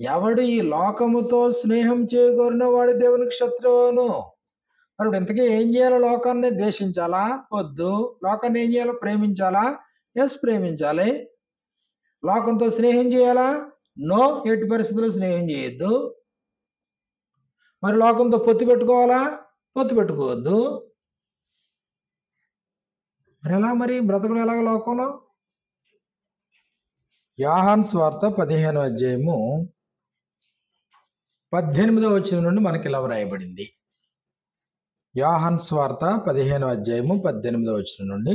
ఎవడు ఈ లోకముతో స్నేహం చేయగోరిన వాడు దేవునికి శత్రువును. మరి ఇప్పుడు ఇంతకీ ఏం చేయాలి? లోకాన్ని ద్వేషించాలా? వద్దు. లోకాన్ని ఏం చేయాలి? ప్రేమించాలా? ఎస్, ప్రేమించాలి. లోకంతో స్నేహం చేయాలా? నో, ఎట్టి పరిస్థితుల్లో స్నేహం చేయొద్దు. మరి లోకంతో పొత్తు పెట్టుకోవాలా? పొత్తు పెట్టుకోవద్దు. మరి ఎలా మరి బ్రతకడం ఎలాగ లోకంలో? యోహాను సువార్త 15వ అధ్యాయము 18వ వచనం నుండి మనకి ఇలా వ్రాయబడింది. యోహాను సువార్త 15వ అధ్యాయము 18వ వచనం నుండి,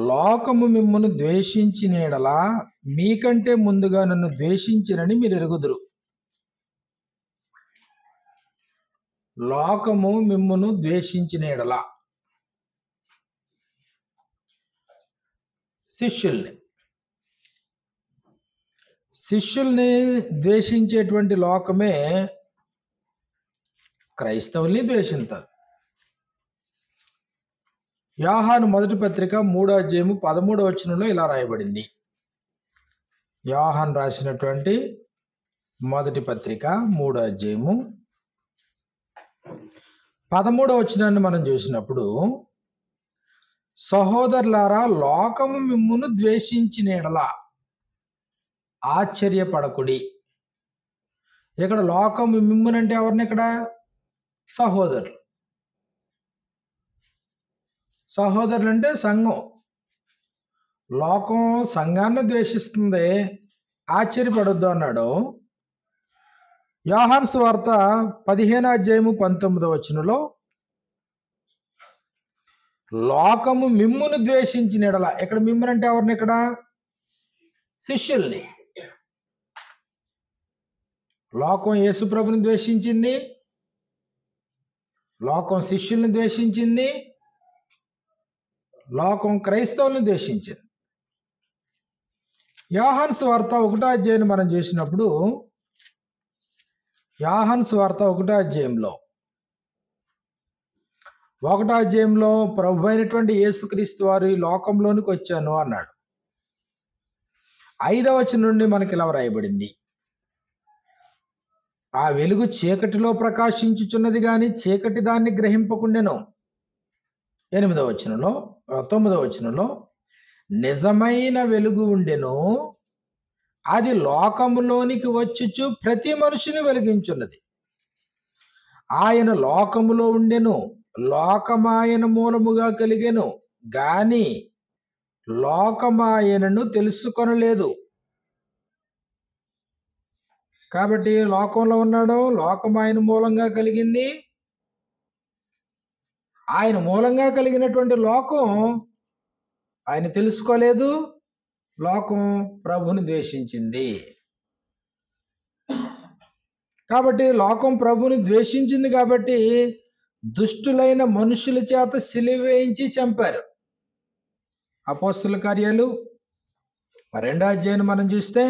లోకము మిమ్మును ద్వేషించిన యెడల మీకంటే ముందుగా నన్ను ద్వేషించినని మీరు ఎరుగుదురు. లోకము మిమ్మును ద్వేషించిన యెడల, శిష్యుల్ని ద్వేషించేటువంటి లోకమే క్రైస్తవుల్ని ద్వేషించదు. యోహాను మొదటి పత్రిక 3వ అధ్యాయము 13వ వచనంలో ఇలా రాయబడింది. యోహాను రాసినటువంటి మొదటి పత్రిక 3వ అధ్యాయము 13వ వచనాన్ని మనం చూసినప్పుడు, సహోదరులారా, లోకము మిమ్మును ద్వేషించిన యెడల ఆశ్చర్యపడకుడి. ఇక్కడ లోకం మిమ్మునంటే ఎవరిని? ఇక్కడ సహోదరులు. సహోదరులు అంటే సంఘం. లోకం సంఘాన్ని ద్వేషిస్తుంది, ఆశ్చర్యపడొద్దు అన్నాడు. యోహాను సువార్త 15వ అధ్యాయము 19వ వచనంలో, లోకము మిమ్మును ద్వేషించిన యెడల, ఇక్కడ మిమ్మునంటే ఎవరిని? ఇక్కడ శిష్యుల్ని. లోకం యేసు ప్రభుని ద్వేషించింది, లోకం శిష్యుల్ని ద్వేషించింది, లోకం క్రైస్తవుల్ని ద్వేషించింది. యోహాను సువార్త 1వ అధ్యాయాన్ని మనం చేసినప్పుడు, యోహాను సువార్త 1వ అధ్యాయంలో 1వ అధ్యాయంలో ప్రభు అయినటువంటి యేసుక్రీస్తు వారు ఈ లోకంలోనికి వచ్చాను అన్నాడు. 5వ వచనం నుండి మనకి ఇలా వ్రాయబడింది, ఆ వెలుగు చీకటిలో ప్రకాశించుచున్నది గాని చీకటి దాన్ని గ్రహింపకుండెను. 8వ వచనంలో 9వ వచనంలో, నిజమైన వెలుగు ఉండెను, అది లోకములోనికి వచ్చుచు ప్రతి మనిషిని వెలిగించున్నది. ఆయన లోకములో ఉండెను, లోకమాయన మూలముగా కలిగెను, గాని లోకమాయనను తెలుసుకొనలేదు. కాబట్టి లోకంలో ఉన్నాడు, లోకం ఆయన మూలంగా కలిగింది. ఆయన మూలంగా కలిగినటువంటి లోకం ఆయన తెలుసుకోలేదు. లోకం ప్రభుని ద్వేషించింది. కాబట్టి లోకం ప్రభుని ద్వేషించింది కాబట్టి దుష్టులైన మనుషుల చేత సిలువ వేయించి చంపారు. అపోస్తలుల కార్యాలు 2వ అధ్యాయాన్ని మనం చూస్తే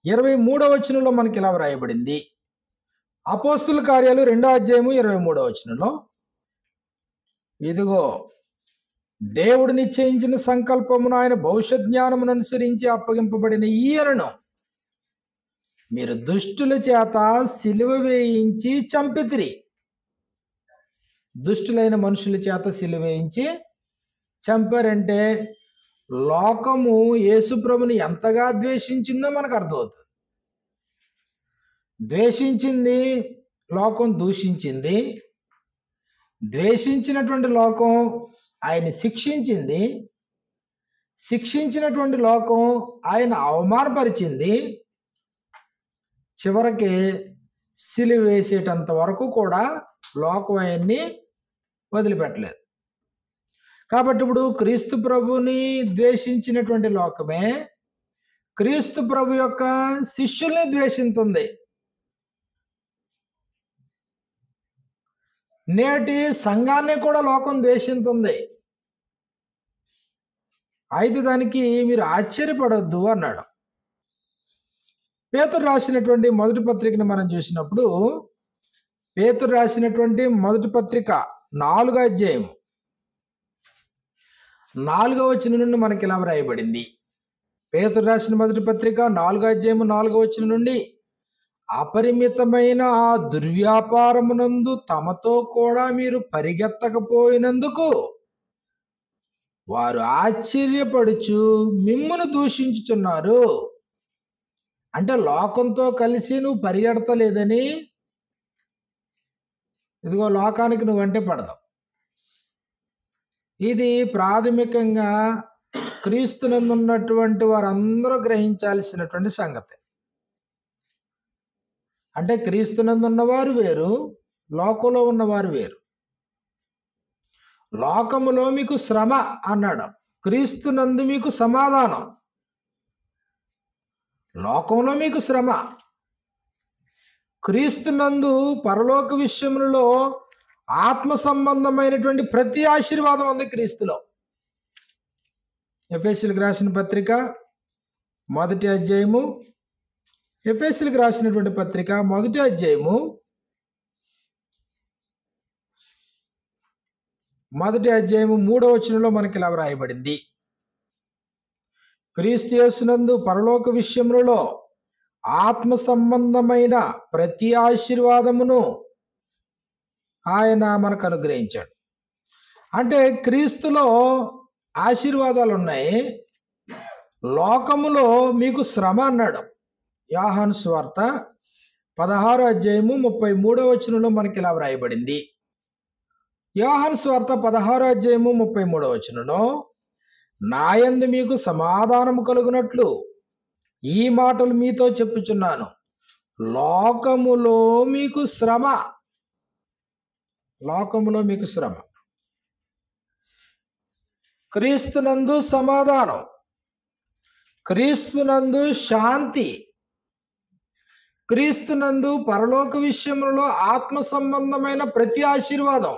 23వ వచనంలో మనకి ఇలా వ్రాయబడింది. అపోస్తలుల కార్యాలు 2వ అధ్యాయము 23వ వచనంలో, ఇదిగో దేవుడు నిశ్చయించిన సంకల్పమును ఆయన భవిష్యత్ జ్ఞానమును అనుసరించి అప్పగింపబడిన ఈయనను మీరు దుష్టుల చేత సిలువ వేయించి చంపితిరి. దుష్టులైన మనుషుల చేత సిలువ వేయించి చంపారంటే లోకము యేసుప్రభుని ఎంతగా ద్వేషించిందో మనకు అర్థమవుతుంది. ద్వేషించింది, లోకం దూషించింది. ద్వేషించినటువంటి లోకం ఆయన శిక్షించింది, శిక్షించినటువంటి లోకం ఆయన అవమానపరిచింది. చివరికి సిలువ వేసేటంత వరకు కూడా లోకం ఆయన్ని వదిలిపెట్టలేదు. కాబట్టి ఇప్పుడు క్రీస్తు ప్రభుని ద్వేషించినటువంటి లోకమే క్రీస్తు ప్రభు యొక్క శిష్యుల్ని ద్వేషిస్తుంది. నేటి సంఘాన్ని కూడా లోకం ద్వేషిస్తుంది. అయితే దానికి మీరు ఆశ్చర్యపడొద్దు అన్నాడు. పేతురు రాసినటువంటి మొదటి పత్రికను మనం చూసినప్పుడు, పేతురు రాసినటువంటి మొదటి పత్రిక 4వ అధ్యాయం 4వ వచనం నుండి మనకి ఇలా వ్రాయబడింది. పేతురు రాసిన మొదటి పత్రిక 4:4 నుండి, అపరిమితమైన ఆ దుర్వ్యాపారమునందు తమతో కూడా మీరు పరిగెత్తకపోయినందుకు వారు ఆశ్చర్యపడుచు మిమ్మును దూషించుచున్నారు. అంటే లోకంతో కలిసి నువ్వు పరిగెడతలేదని, ఇదిగో లోకానికి నువ్వంటే పడదావు. ఇది ప్రాథమికంగా క్రీస్తునందు ఉన్నటువంటి వారందరూ గ్రహించాల్సినటువంటి సంగతి. అంటే క్రీస్తునందు ఉన్నవారు వేరు, లోకంలో ఉన్నవారు వేరు. లోకములో మీకు శ్రమ అన్నాడు, క్రీస్తునందు మీకు సమాధానం. లోకంలో మీకు శ్రమ, క్రీస్తునందు పరలోక విషయములలో ఆత్మ సంబంధమైనటువంటి ప్రతి ఆశీర్వాదం ఉంది క్రీస్తులో. ఎఫెసీయులకు రాసిన పత్రిక మొదటి అధ్యాయము, ఎఫెసీయులకు రాసినటువంటి పత్రిక మొదటి అధ్యాయము 3వ వచనంలో మనకి ఇలా వ్రాయబడింది, క్రీస్తు యేసునందు పరలోక విషయములలో ఆత్మ సంబంధమైన ప్రతి ఆశీర్వాదమును ఆయన మనకు అనుగ్రహించాడు. అంటే క్రీస్తులో ఆశీర్వాదాలు ఉన్నాయి, లోకములో మీకు శ్రమ అన్నాడు. యోహాను సువార్త 16:33 మనకి ఇలా వ్రాయబడింది. యోహాను సువార్త 16:33 నాయందు మీకు సమాధానము కలుగునట్లు ఈ మాటలు మీతో చెప్పుచున్నాను, లోకములో మీకు శ్రమ. లోకములో మీకు శ్రమ. క్రీస్తునందు సమాధానం, క్రీస్తునందు శాంతి, క్రీస్తునందు పరలోక విషయములలో ఆత్మ సంబంధమైన ప్రతి ఆశీర్వాదం.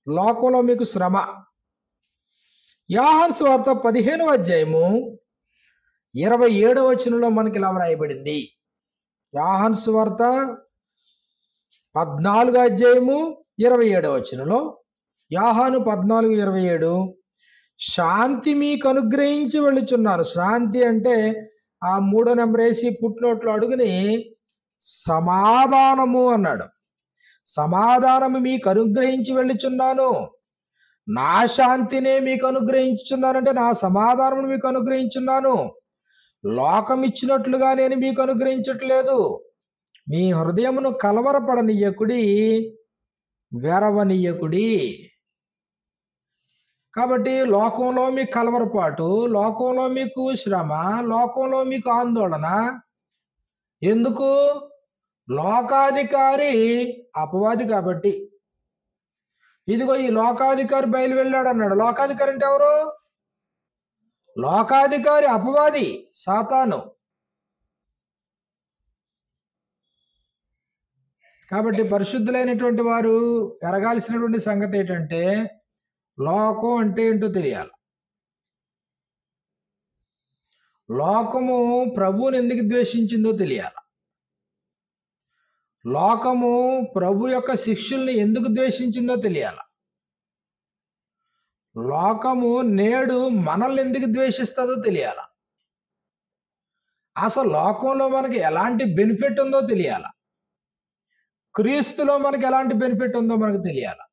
లోకంలో మీకు శ్రమ. యోహాను సువార్త 15:27 మనకి ఇలా వ్రాయబడింది. యోహాను సువార్త 14:27 యోహాను 14:27 శాంతి మీకు అనుగ్రహించి వెళ్ళుచున్నాను. శాంతి అంటే ఆ 3వ నెంబర్ వేసి పుట్టినోట్లో అడుగుని సమాధానము అన్నాడు. సమాధానము మీకు అనుగ్రహించి వెళ్ళుచున్నాను, నా శాంతినే మీకు అనుగ్రహించుచున్నానంటే నా సమాధానము మీకు అనుగ్రహించున్నాను. లోకం ఇచ్చినట్లుగా నేను మీకు అనుగ్రహించట్లేదు. మీ హృదయమును కలవరపడనీయకుడి, వెరవనీయకుడి. కాబట్టి లోకంలో మీకు కలవరపాటు, లోకంలో మీకు శ్రమ, లోకంలో మీకు ఆందోళన. ఎందుకు? లోకాధికారి అపవాది కాబట్టి. ఇదిగో ఈ లోకాధికారి బయలు వెళ్ళాడు అన్నాడు. లోకాధికారి అంటే ఎవరు? లోకాధికారి అపవాది, సాతాను. కాబట్టి పరిశుద్ధులైనటువంటి వారు ఎరగాల్సినటువంటి సంగతి ఏంటంటే, లోకం అంటే ఏంటో తెలియాలి. లోకము ప్రభువుని ఎందుకు ద్వేషించిందో తెలియాలి. లోకము ప్రభు యొక్క శిష్యుల్ని ఎందుకు ద్వేషించిందో తెలియాలి. లోకము నేడు మనల్ని ఎందుకు ద్వేషిస్తుందో తెలియాలి. అసలు లోకంలో మనకి ఎలాంటి బెనిఫిట్ ఉందో తెలియాలి. క్రీస్తులో మనకి ఎలాంటి బెనిఫిట్ ఉందో మనకు తెలియాలి.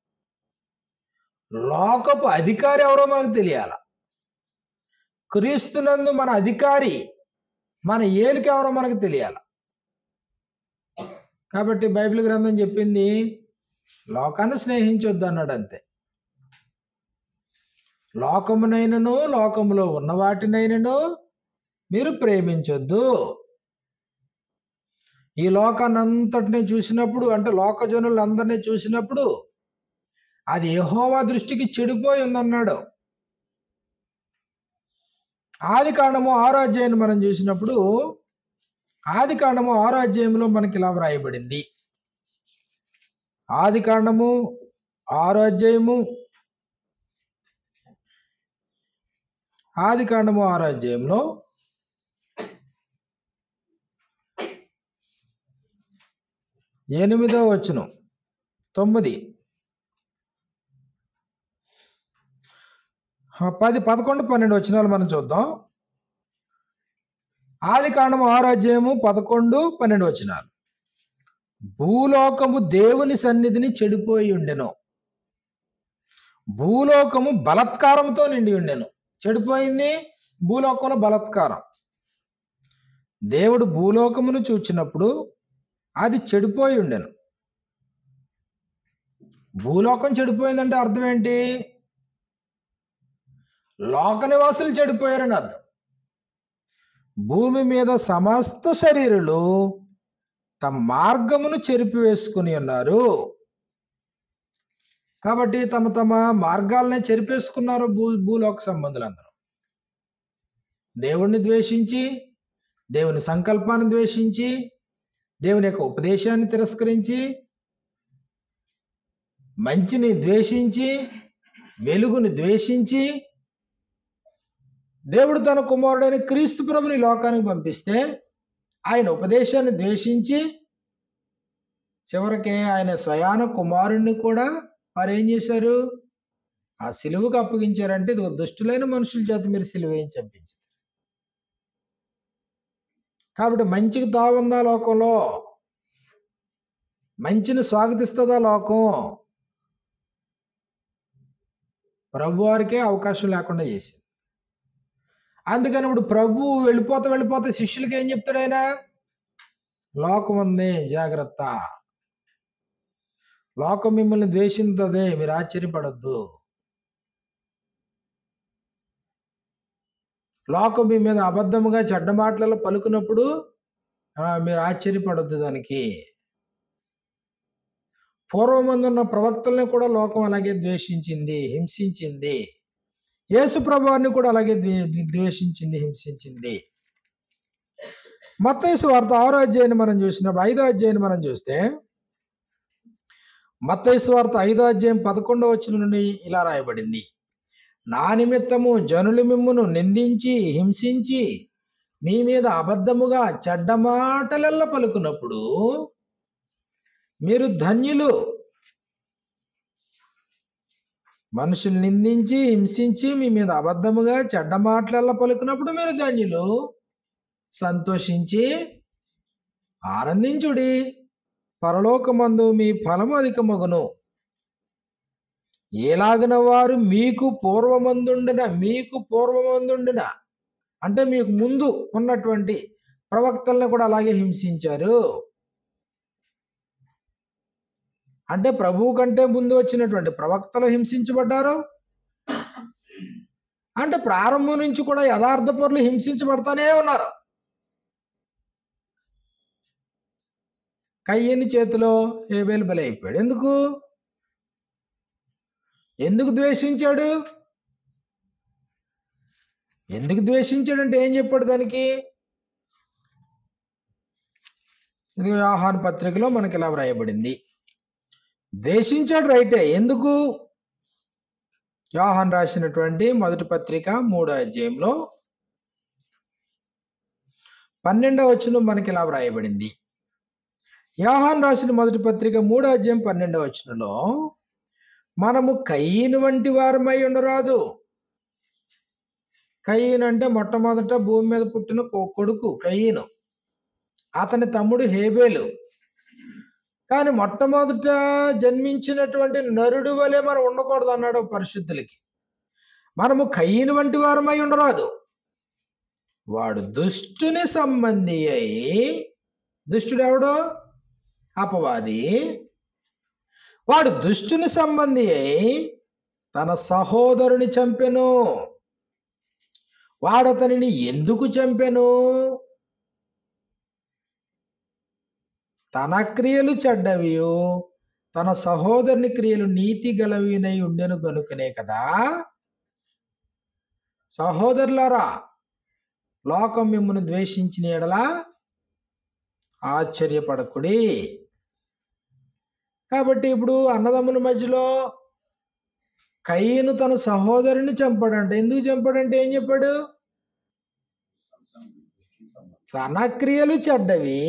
లోకపు అధికారి ఎవరో మనకు తెలియాలి. క్రీస్తునందు మన అధికారి, మన ఏలిక ఎవరో మనకు తెలియాలి. కాబట్టి బైబిల్ గ్రంథం చెప్పింది లోకాన్ని స్నేహించొద్దు అన్నాడు. అంతే. లోకమునైనను లోకములో ఉన్న వాటినైనను మీరు ప్రేమించొద్దు. ఈ లోకాన్ని అంతటిని చూసినప్పుడు, అంటే లోకజనులందరినీ చూసినప్పుడు అది యెహోవా దృష్టికి చెడిపోయి ఉందన్నాడు. ఆదికాండము 6వ అధ్యాయాన్ని మనం చూసినప్పుడు, ఆదికాండము 6వ అధ్యాయంలో మనకి ఇలా వ్రాయబడింది. ఆదికాండము 6వ అధ్యాయము, ఆదికాండము 6వ అధ్యాయంలో 8వ వచనం 9, 10, 11, 12 వచనాలు మనం చూద్దాం. ఆదికాండము 6:11-12 భూలోకము దేవుని సన్నిధిని చెడిపోయి ఉండెను. భూలోకము బలత్కారంతో నిండి ఉండెను. చెడిపోయింది భూలోకంలో బలత్కారం. దేవుడు భూలోకమును చూచినప్పుడు అది చెడిపోయి ఉండెను. భూలోకం చెడిపోయిందంటే అర్థం ఏంటి? లోక నివాసులు చెడిపోయారని అర్థం. భూమి మీద సమస్త శరీరులు తమ మార్గమును చెరిపివేసుకుని ఉన్నారు. కాబట్టి తమ తమ మార్గాలనే చెరిపేసుకున్నారు భూలోక సంబంధులందరూ. దేవుణ్ణి ద్వేషించి, దేవుని సంకల్పాన్ని ద్వేషించి, దేవుని యొక్క ఉపదేశాన్ని తిరస్కరించి, మంచిని ద్వేషించి, వెలుగుని ద్వేషించి, దేవుడు తన కుమారుడైన క్రీస్తు ప్రభుని లోకానికి పంపిస్తే ఆయన ఉపదేశాన్ని ద్వేషించి చివరికి ఆయన స్వయాన కుమారుణ్ణి కూడా వారు ఏం చేశారు? ఆ సిలువకు అప్పగించారంటే ఇది దుష్టులైన మనుషుల చేత మీరు సిలువ ఏం చంపించారు. కాబట్టి మంచికి తావుందా లోకంలో? మంచిని స్వాగతిస్తుందా లోకం? ప్రభు వారికే అవకాశం లేకుండా చేసింది. అందుకని ఇప్పుడు ప్రభు వెళ్ళిపోతే శిష్యులకి ఏం చెప్తాడు ఆయన? లోకం ఉంది, జాగ్రత్త. లోకం మిమ్మల్ని ద్వేషించదే, మీరు ఆశ్చర్యపడద్దు. లోకం మీ మీద అబద్ధముగా చెడ్డ మాటలలో పలుకున్నప్పుడు మీరు ఆశ్చర్యపడద్దు దానికి. పూర్వమందున్న ప్రవక్తల్ని కూడా లోకం అలాగే ద్వేషించింది, హింసించింది. యేసు ప్రభువారిని కూడా అలాగే ద్వేషించింది, హింసించింది. మత్తయి సువార్త 6వ అధ్యాయాన్ని మనం చూసినప్పుడు 5వ అధ్యాయాన్ని మనం చూస్తే మత్తయి సువార్త 5వ అధ్యాయం 11వ వచనం నుండి ఇలా రాయబడింది. నా నిమిత్తము జనులు మిమ్మును నిందించి హింసించి మీ మీద అబద్ధముగా చెడ్డ మాటలెల్ల పలుకున్నప్పుడు మీరు ధన్యులు. మనుషులు నిందించి హింసించి మీ మీద అబద్ధముగా చెడ్డ మాటలెల్ల పలుకున్నప్పుడు మీరు ధన్యులు. సంతోషించి ఆనందించుడి, పరలోకమందు మీ ఫలము అధికమగును. ఎలాగిన వారు మీకు పూర్వమందుండిన అంటే మీకు ముందు ఉన్నటువంటి ప్రవక్తలను కూడా అలాగే హింసించారు. అంటే ప్రభువు కంటే ముందు వచ్చినటువంటి ప్రవక్తలు హింసించబడ్డారు. అంటే ప్రారంభం నుంచి కూడా యథార్థ పరులు హింసించబడతానే ఉన్నారు. కయ్యని చేతిలో హేబేలు బలైపోయాడు. ఎందుకు ద్వేషించాడు? ఎందుకు ద్వేషించాడంటే ఏం చెప్పాడు దానికి? ఇది యోహాను పత్రికలో మనకి ఇలా వ్రాయబడింది. ద్వేషించాడు రైటే. ఎందుకు? యోహాను రాసినటువంటి మొదటి పత్రిక 3వ అధ్యాయంలో 12వ వచనం మనకి ఇలా వ్రాయబడింది. యోహాను రాసిన మొదటి పత్రిక 3వ అధ్యాయం 12వ వచనంలో మనము కయీను వంటి వారమై ఉండరాదు. కయీను అంటే మొట్టమొదట భూమి మీద పుట్టిన కొడుకు కయీను, అతని తమ్ముడు హేబేలు. కానీ మొట్టమొదట జన్మించినటువంటి నరుడు వలె మనం ఉండకూడదు అన్నాడు పరిశుద్ధులకి. మనము కయీను వంటి వారమై ఉండరాదు. వాడు దుష్టుని సంబంధి అయి, దుష్టుడు ఎవడో? అపవాది. వాడు దుష్టుని సంబంధి అయి తన సహోదరుని చంపెను. వాడతనిని ఎందుకు చంపెను? తన క్రియలు చెడ్డవియు తన సహోదరుని క్రియలు నీతి గలవినై ఉండెను గనుకనే కదా. సహోదరులారా, లోకం మిమ్మల్ని ద్వేషించిన ఎడల ఆశ్చర్యపడకుడి. కాబట్టి ఇప్పుడు అన్నదమ్ముల మధ్యలో కయీను తన సహోదరుని చంపాడంట. ఎందుకు చంపాడంటే ఏం చెప్పాడు? తన క్రియలు చెడ్డవి,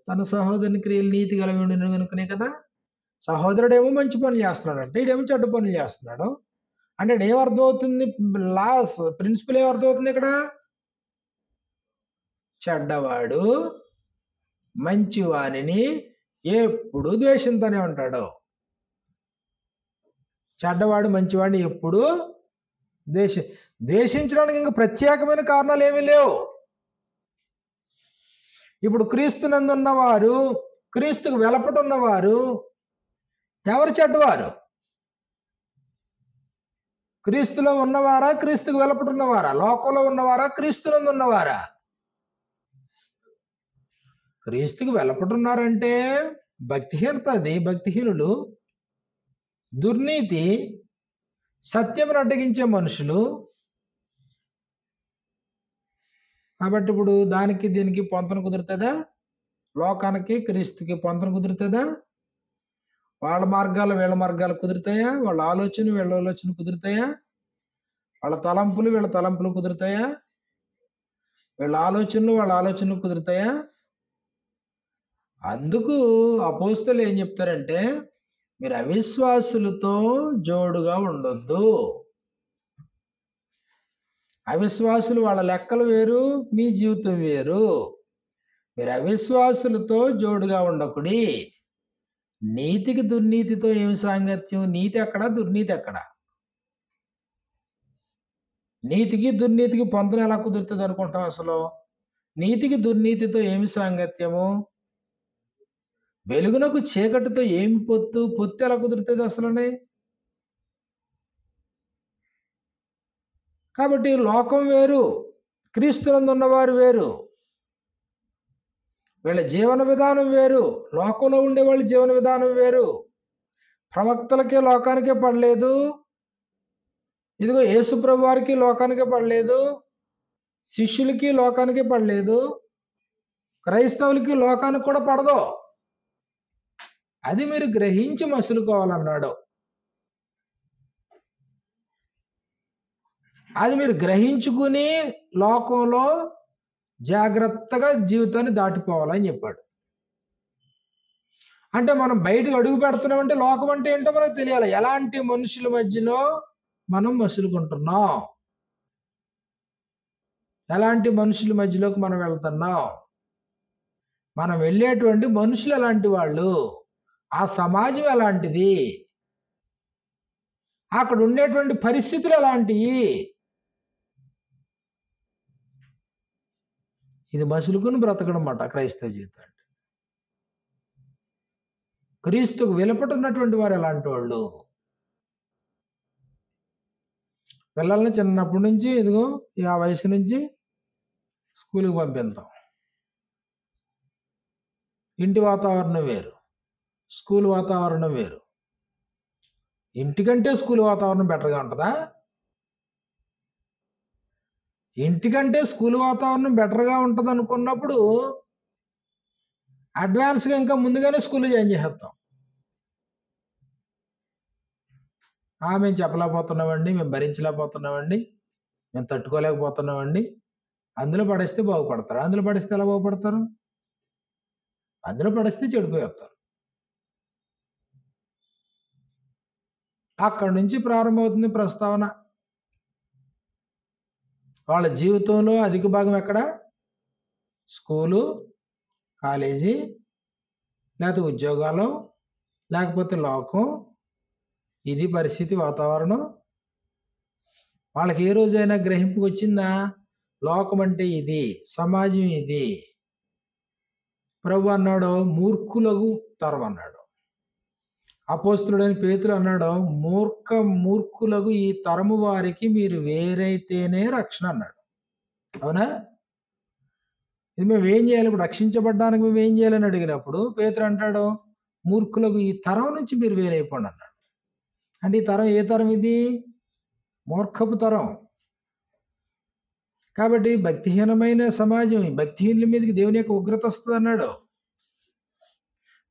తన సహోదరుని క్రియలు నీతి గలవి ఉండను కనుకనే కదా. సహోదరుడేమో మంచి పనులు చేస్తున్నాడంటే, ఈడేమో చెడ్డ పనులు చేస్తున్నాడు. అంటే ఏమర్థమవుతుంది? ప్రిన్సిపల్ ఏమర్థమవుతుంది ఇక్కడ? చెడ్డవాడు మంచివానిని ఎప్పుడు ద్వేషింతూనే ఉంటాడు. చెడ్డవాడు మంచివాడిని ఎప్పుడు ద్వేషించడానికి ఇంకా ప్రత్యేకమైన కారణాలు ఏమీ లేవు. ఇప్పుడు క్రీస్తునందున్నవారు, క్రీస్తుకు వెలపటున్నవారు ఎవరు చెడ్డవారు? క్రీస్తులో ఉన్నవారా, క్రీస్తుకు వెలపటున్నవారా? లోకంలో ఉన్నవారా, క్రీస్తునందు ఉన్నవారా? క్రీస్తుకు వెలపటున్నారంటే భక్తిహీనత, అది భక్తిహీనులు, దుర్నీతి, సత్యమును అడ్డగించే మనుషులు. కాబట్టి ఇప్పుడు దానికి దీనికి పొంతన కుదురుతుందా? లోకానికి క్రీస్తుకి పొంతన కుదురుతుందా? వాళ్ళ మార్గాలు వీళ్ళ మార్గాలు కుదురుతాయా? వాళ్ళ ఆలోచన వీళ్ళ ఆలోచన కుదురుతాయా? వాళ్ళ తలంపులు వీళ్ళ తలంపులు కుదురుతాయా? వీళ్ళ ఆలోచనలు వాళ్ళ ఆలోచనలు కుదురుతాయా? అందుకు అపోస్తలులు ఏం చెప్తారంటే, మీరు అవిశ్వాసులతో జోడుగా ఉండొద్దు. అవిశ్వాసులు వాళ్ళ లెక్కలు వేరు, మీ జీవితం వేరు. మీరు అవిశ్వాసులతో జోడుగా ఉండకుడి. నీతికి దుర్నీతితో ఏమి సాంగత్యం? నీతి ఎక్కడ, దుర్నీతి ఎక్కడ? నీతికి దుర్నీతికి పొంతన ఎలా కుదురుతుంది అనుకుంటాం? అసలు నీతికి దుర్నీతితో ఏమి సాంగత్యము? వెలుగునకు చీకటితో ఏమి పొత్తు ఎలా కుదురుతుంది అసలునే? కాబట్టి లోకం వేరు, క్రీస్తునందు ఉన్నవారు వేరు. వీళ్ళ జీవన విధానం వేరు, లోకంలో ఉండే వాళ్ళ జీవన విధానం వేరు. ప్రవక్తలకే లోకానికే పడలేదు, ఇదిగో యేసుప్రభు వారికి లోకానికే పడలేదు, శిష్యులకి లోకానికే పడలేదు, క్రైస్తవులకి లోకానికి కూడా పడదు. అది మీరు గ్రహించి మసులుకోవాలన్నాడు. అది మీరు గ్రహించుకుని లోకంలో జాగ్రత్తగా జీవితాన్ని దాటిపోవాలని చెప్పాడు. అంటే మనం బయటకు అడుగు పెడుతున్నామంటే లోకం అంటే ఏంటో మనకు తెలియాలి. ఎలాంటి మనుషుల మధ్యలో మనం మసులుకుంటున్నాం, ఎలాంటి మనుషుల మధ్యలోకి మనం వెళ్తున్నాం, మనం వెళ్ళేటువంటి మనుషులు ఎలాంటి వాళ్ళు, ఆ సమాజం ఎలాంటిది, అక్కడ ఉండేటువంటి పరిస్థితులు ఎలాంటివి, ఇది మసులుకుని బ్రతకడం అన్నమాట క్రైస్తవ జీవితం అంటే. క్రీస్తుకు వెలుపటున్నటువంటి వారు ఎలాంటి వాళ్ళు? పిల్లల్ని చిన్నప్పటి నుంచి ఇదిగో ఆ వయసు నుంచి స్కూల్కి పంపిస్తాం. ఇంటి వాతావరణం వేరు, స్కూల్ వాతావరణం వేరు. ఇంటికంటే స్కూల్ వాతావరణం బెటర్గా ఉంటుందా? ఇంటికంటే స్కూల్ వాతావరణం బెటర్గా ఉంటుంది అనుకున్నప్పుడు అడ్వాన్స్గా ఇంకా ముందుగానే స్కూల్లో జాయిన్ చేసేస్తాం. మేము చెప్పలేకపోతున్నామండి, మేము భరించలేకపోతున్నామండి, మేము తట్టుకోలేకపోతున్నామండి. అందులో పడేస్తే బాగుపడతారు. అందులో పడేస్తే ఎలా బాగుపడతారు? అందులో పడేస్తే చెడిపోయేస్తారు. అక్కడి నుంచి ప్రారంభమవుతుంది ప్రస్తావన. వాళ్ళ జీవితంలో అధిక భాగం ఎక్కడ? స్కూలు, కాలేజీ, లేకపోతే ఉద్యోగాలు, లేకపోతే లోకం. ఇది పరిస్థితి, వాతావరణం. వాళ్ళకి ఏ రోజైనా గ్రహింపుకి వచ్చిందా? లోకం అంటే ఇది, సమాజం ఇది. ప్రభు అన్నాడు మూర్ఖులకు తరం అన్నాడు. అపోస్తులుడైన పేతురు అన్నాడు మూర్ఖులకు ఈ తరము వారికి మీరు వేరైతేనే రక్షణ అన్నాడు. అవునా? ఇది మేము ఏం చేయాలి? ఇప్పుడు రక్షించబడ్డానికి మేము ఏం చేయాలని అడిగినప్పుడు పేతురు అంటాడు మూర్ఖులకు ఈ తరం నుంచి మీరు వేరైపోండి అన్నాడు. అంటే ఈ తరం ఏ తరం? ఇది మూర్ఖపు తరం. కాబట్టి భక్తిహీనమైన సమాజం, భక్తిహీనుల మీదకి దేవుని యొక్క ఉగ్రత వస్తుంది అన్నాడు.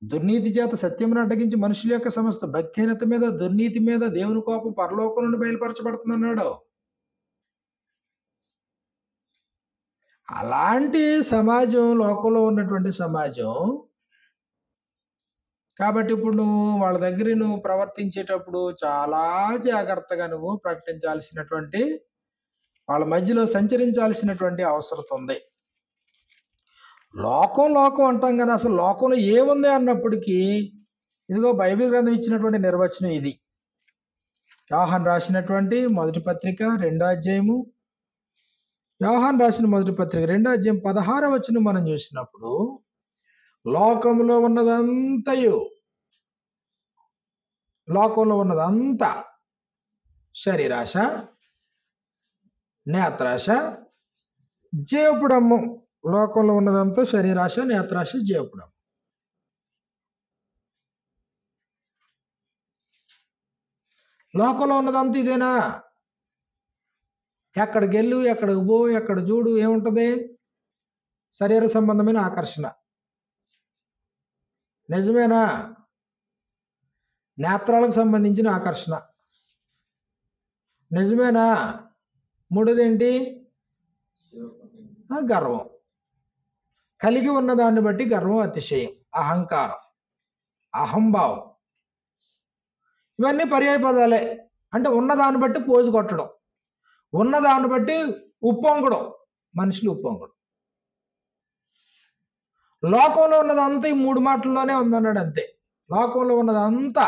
దుర్నీతి చేత సత్యమును అడ్డగించి మనుషుల యొక్క సమస్త భక్తిహీనత మీద, దుర్నీతి మీద దేవుని కోపం పరలోకం నుండి బయలుపరచబడుతుంది అన్నాడు. అలాంటి సమాజం లోకంలో ఉన్నటువంటి సమాజం. కాబట్టి ఇప్పుడు నువ్వు వాళ్ళ దగ్గర నువ్వు ప్రవర్తించేటప్పుడు చాలా జాగ్రత్తగా నువ్వు ప్రకటించాల్సినటువంటి, వాళ్ళ మధ్యలో సంచరించాల్సినటువంటి అవసరం ఉంది. లోకం లోకం అంటాం కానీ అసలు లోకంలో ఏముంది అన్నప్పటికీ ఇదిగో బైబిల్ గ్రంథం ఇచ్చినటువంటి నిర్వచనం ఇది. యోహాను రాసినటువంటి మొదటి పత్రిక 2వ అధ్యాయము, యోహాను రాసిన మొదటి పత్రిక 2వ అధ్యాయం 16వ వచనం మనం చూసినప్పుడు, లోకంలో ఉన్నదంతయు, లోకంలో ఉన్నదంతా శరీరాశ, నేత్రాశ, జీవపుడమ్ము. లోకంలో ఉన్నదంతా శరీరాశ, నేత్రాశ, జీవపుడమ్ము. లోకంలో ఉన్నదంతా ఇదేనా? ఎక్కడికి వెళ్ళు, ఎక్కడికి పో, ఎక్కడ చూడు ఏముంటుంది? శరీర సంబంధమైన ఆకర్షణ. నిజమేనా? నేత్రాలకు సంబంధించిన ఆకర్షణ నిజమేనా? మూడోదేంటి? గర్వం. కలిగి ఉన్నదాన్ని బట్టి గర్వం, అతిశయం, అహంకారం, అహంభావం. ఇవన్నీ పర్యాయ పదాలే. అంటే ఉన్నదాన్ని బట్టి పోజు కొట్టడం, ఉన్నదాన్ని బట్టి ఉప్పొంగడం, మనుషులు ఉప్పొంగడం. లోకంలో ఉన్నదంతా ఈ 3 మాటల్లోనే ఉందన్నాడు అంతే. లోకంలో ఉన్నదంతా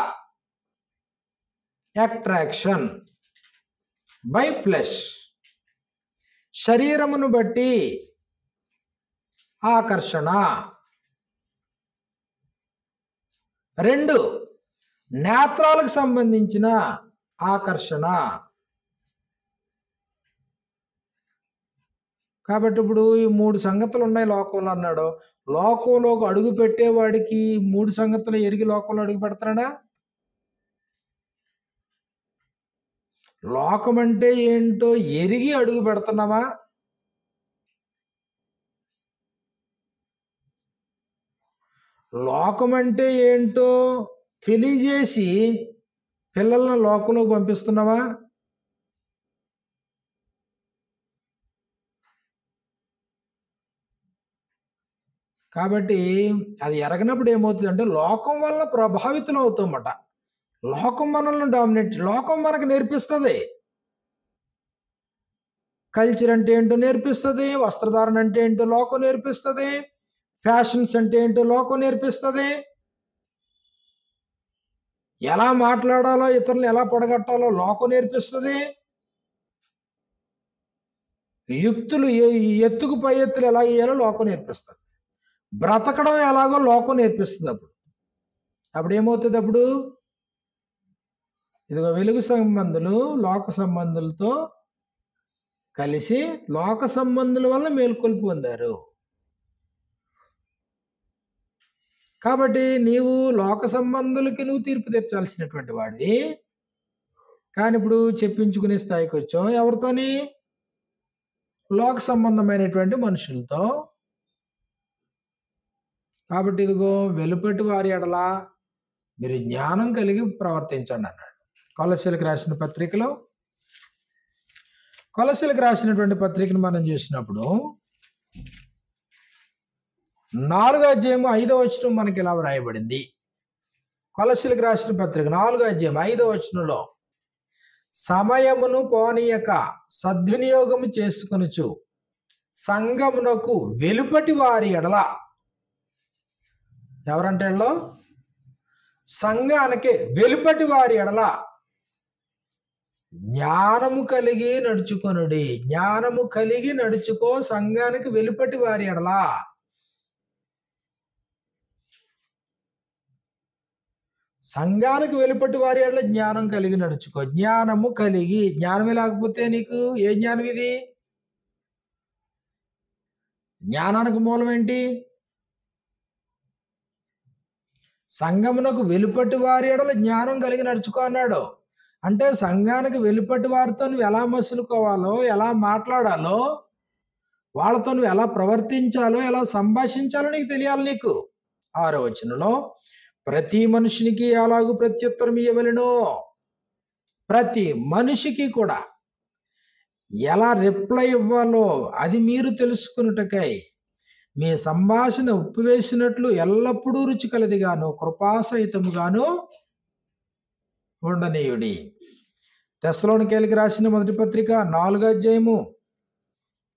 అట్రాక్షన్ బై ఫ్లెష్, శరీరమును బట్టి ఆకర్షణ. 2 నేత్రాలకు సంబంధించిన ఆకర్షణ. కాబట్టి ఇప్పుడు ఈ 3 సంగతులు ఉన్నాయి లోకంలో అన్నాడు. లోకంలోకి అడుగు పెట్టేవాడికి 3 సంగతులు ఎరిగి లోకంలో అడుగు పెడతాడా? లోకం అంటే ఏంటో ఎరిగి అడుగు పెడుతున్నావా? లోకం అంటే ఏంటో తెలియజేసి పిల్లలను లోకంలోకి పంపిస్తున్నావా? కాబట్టి అది ఎరగనప్పుడు ఏమవుతుందంటే లోకం వల్ల ప్రభావితం అవుతామట. లోకం మనల్ని డామినేట్, లోకం మనకు నేర్పిస్తుంది. కల్చర్ అంటే ఏంటో నేర్పిస్తుంది, వస్త్రధారణ అంటే ఏంటో లోకం నేర్పిస్తుంది, ఫ్యాషన్స్ అంటే ఏంటో లోకం నేర్పిస్తుంది, ఎలా మాట్లాడాలో, ఇతరులను ఎలా పొడగట్టాలో లోకం నేర్పిస్తుంది, యుక్తులు ఎత్తుకు పై ఎత్తులు ఎలా వేయాలో లోకం నేర్పిస్తుంది, బ్రతకడం ఎలాగో లోకం నేర్పిస్తుంది. అప్పుడు ఏమవుతుంది? అప్పుడు ఇదిగో వెలుగు సంబంధులు లోక సంబంధులతో కలిసి లోక సంబంధుల వల్ల మేల్కొల్పు పొందారు. కాబట్టి నీవు లోక సంబంధులకి నువ్వు తీర్పు తెచ్చాల్సినటువంటి వాడివి. కానీ ఇప్పుడు చెప్పించుకునే స్థాయికి వచ్చావు. ఎవరితోని? లోక సంబంధమైనటువంటి మనుషులతో. కాబట్టి ఇదిగో వెలుపటి వారి ఎడల మీరు జ్ఞానం కలిగి ప్రవర్తించండి అన్నాడు. కొలస్సీలకు రాసిన పత్రికలో, కొలస్సీలకు రాసినటువంటి పత్రికను మనం చూసినప్పుడు 4వ అధ్యాయం 5వ వచనం మనకి ఇలా వ్రాయబడింది. కొలస్సీలకు రాసిన పత్రిక 4వ అధ్యాయం 5వ వచనంలో, సమయమును పోనీయక సద్వినియోగము చేసుకొనుచు సంఘమునకు వెలుపటి వారి ఎడల. ఎవరంటే సంఘానికి వెలుపటి వారి ఎడల జ్ఞానము కలిగి నడుచుకొనుడి. జ్ఞానము కలిగి నడుచుకో సంఘానికి వెలుపటి వారి ఎడల. సంఘానికి వెలుపటి వారి ఎడల జ్ఞానం కలిగి నడుచుకో. జ్ఞానము కలిగి, జ్ఞానమే లేకపోతే నీకు ఏ జ్ఞానం ఇది? జ్ఞానానికి మూలం ఏంటి? సంఘమునకు వెలుపటి వారి ఎడల జ్ఞానం కలిగి నడుచుకో అన్నాడు. అంటే సంఘానికి వెలుపటి వారితో నువ్వు ఎలా మసులుకోవాలో, ఎలా మాట్లాడాలో, వాళ్ళతో నువ్వు ఎలా ప్రవర్తించాలో, ఎలా సంభాషించాలో నీకు తెలియాలి. నీకు 6వ వచనంలో, ప్రతి మనుషునికి అలాగూ ప్రత్యుత్తరం ఇవ్వవలెను. ప్రతి మనిషికి కూడా ఎలా రిప్లై ఇవ్వాలో అది మీరు తెలుసుకున్నటకై మీ సంభాషణ ఉప్పివేసినట్లు ఎల్లప్పుడూ రుచి కలదిగాను కృపాసహితముగాను ఉండనీయుడి. తెస్సలోనికైలకు రాసిన మొదటి పత్రిక 4వ అధ్యాయము,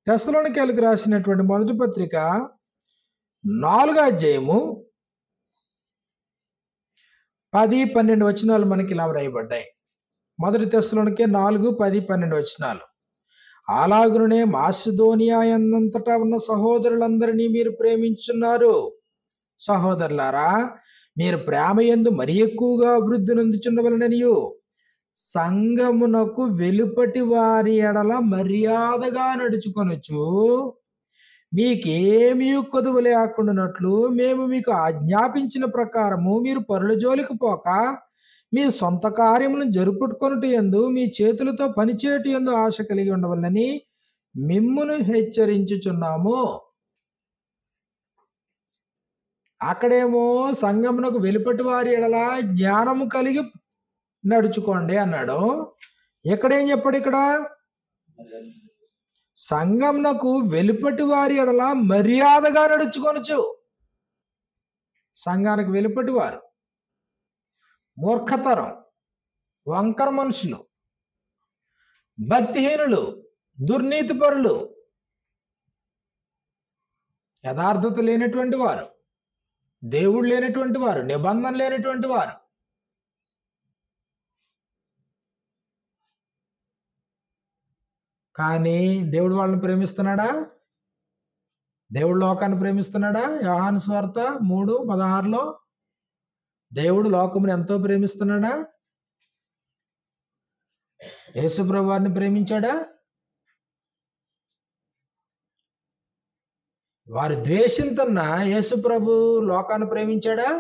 తెస్సలోనికైలకు రాసినటువంటి మొదటి పత్రిక 4వ అధ్యాయము 10, 12 వచనాలు మనకి ఇలా వ్రాయబడ్డాయి. 1 తెస్సలోనికే 4, 10, 12 వచనాలు. అలాగునే మాసిదోనియా అన్నంతటా ఉన్న సహోదరులందరినీ మీరు ప్రేమించున్నారు. సహోదరులారా, మీరు ప్రేమ యందు మరి ఎక్కువగా అభివృద్ధి నొందుచుండవలననియు సంఘమునకు వెలుపటి వారి ఎడల మర్యాదగా నడుచుకొనుచు మీకేమీ కొదువ లేకుండానట్లు మేము మీకు ఆజ్ఞాపించిన ప్రకారము మీరు పరుల జోలికి పోక మీ సొంత కార్యములను జరుపుకొనుట యందు మీ చేతులతో పనిచేయట యందు ఆశ కలిగి ఉండవలనని మిమ్మును హెచ్చరించుచున్నాము. అక్కడేమో సంఘమునకు వెలుపటి వారి ఎడల జ్ఞానము కలిగి నడుచుకోండి అన్నాడు. ఎక్కడేం చెప్పాడు? ఇక్కడ సంఘమునకు వెలుపటి వారి ఎడల మర్యాదగా నడుచుకొనుచు. సంఘానికి వెలుపటి వారు మూర్ఖతరం, వంకర మనుషులు, భక్తిహీనులు, దుర్నీతిపరులు, యథార్థత లేనటువంటి వారు, దేవుడు లేనటువంటి వారు, నిబంధన లేనటువంటి వారు. కానీ దేవుడు వాళ్ళని ప్రేమిస్తున్నాడా? దేవుడు లోకాన్ని ప్రేమిస్తున్నాడా? యోహాను సువార్త 3:16లో దేవుడు లోకమును ఎంతో ప్రేమిస్తున్నాడా? యేసుప్రభు వారిని ప్రేమించాడా? వారు ద్వేషింతున్న యేసుప్రభు లోకాన్ని ప్రేమించాడా?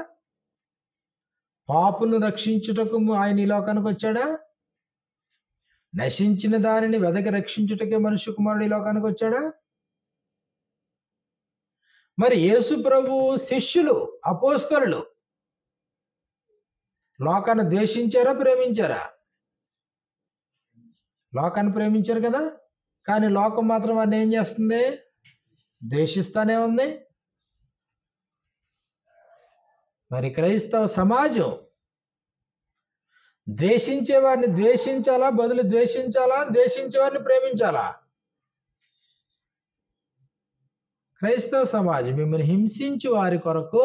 పాపులను రక్షించుటకు ఆయన ఈ లోకానికి వచ్చాడా? నశించిన దానిని వెదకి రక్షించుటకే మనుష్య కుమారుడు ఈ లోకానికి వచ్చాడా? మరి యేసు ప్రభు శిష్యులు, అపోస్తలులు లోకాన్ని ద్వేషించారా, ప్రేమించారా? లోకాన్ని ప్రేమించారు కదా. కానీ లోకం మాత్రం వారిని ఏం చేస్తుంది? ద్వేషిస్తానే ఉంది. మరి క్రైస్తవ సమాజం ద్వేషించే వారిని ద్వేషించాలా, బదులు ద్వేషించాలా? ద్వేషించే వారిని ప్రేమించాలా? క్రైస్తవ సమాజం మిమ్మల్ని హింసించు వారి కొరకు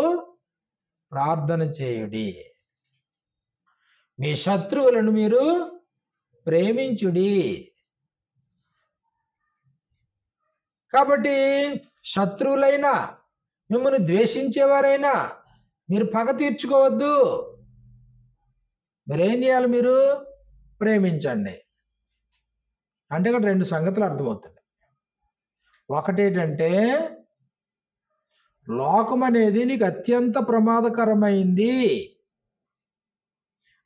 ప్రార్థన చేయుడి, మీ శత్రువులను మీరు ప్రేమించుడి. కాబట్టి శత్రువులైనా, మిమ్మల్ని ద్వేషించేవారైనా మీరు పగ తీర్చుకోవద్దు. మీరేం చేయాలి? మీరు ప్రేమించండి. అంటే ఇక్కడ 2 సంగతులు అర్థమవుతుంది. ఒకటేంటంటే, లోకం అనేది నీకు అత్యంత ప్రమాదకరమైంది.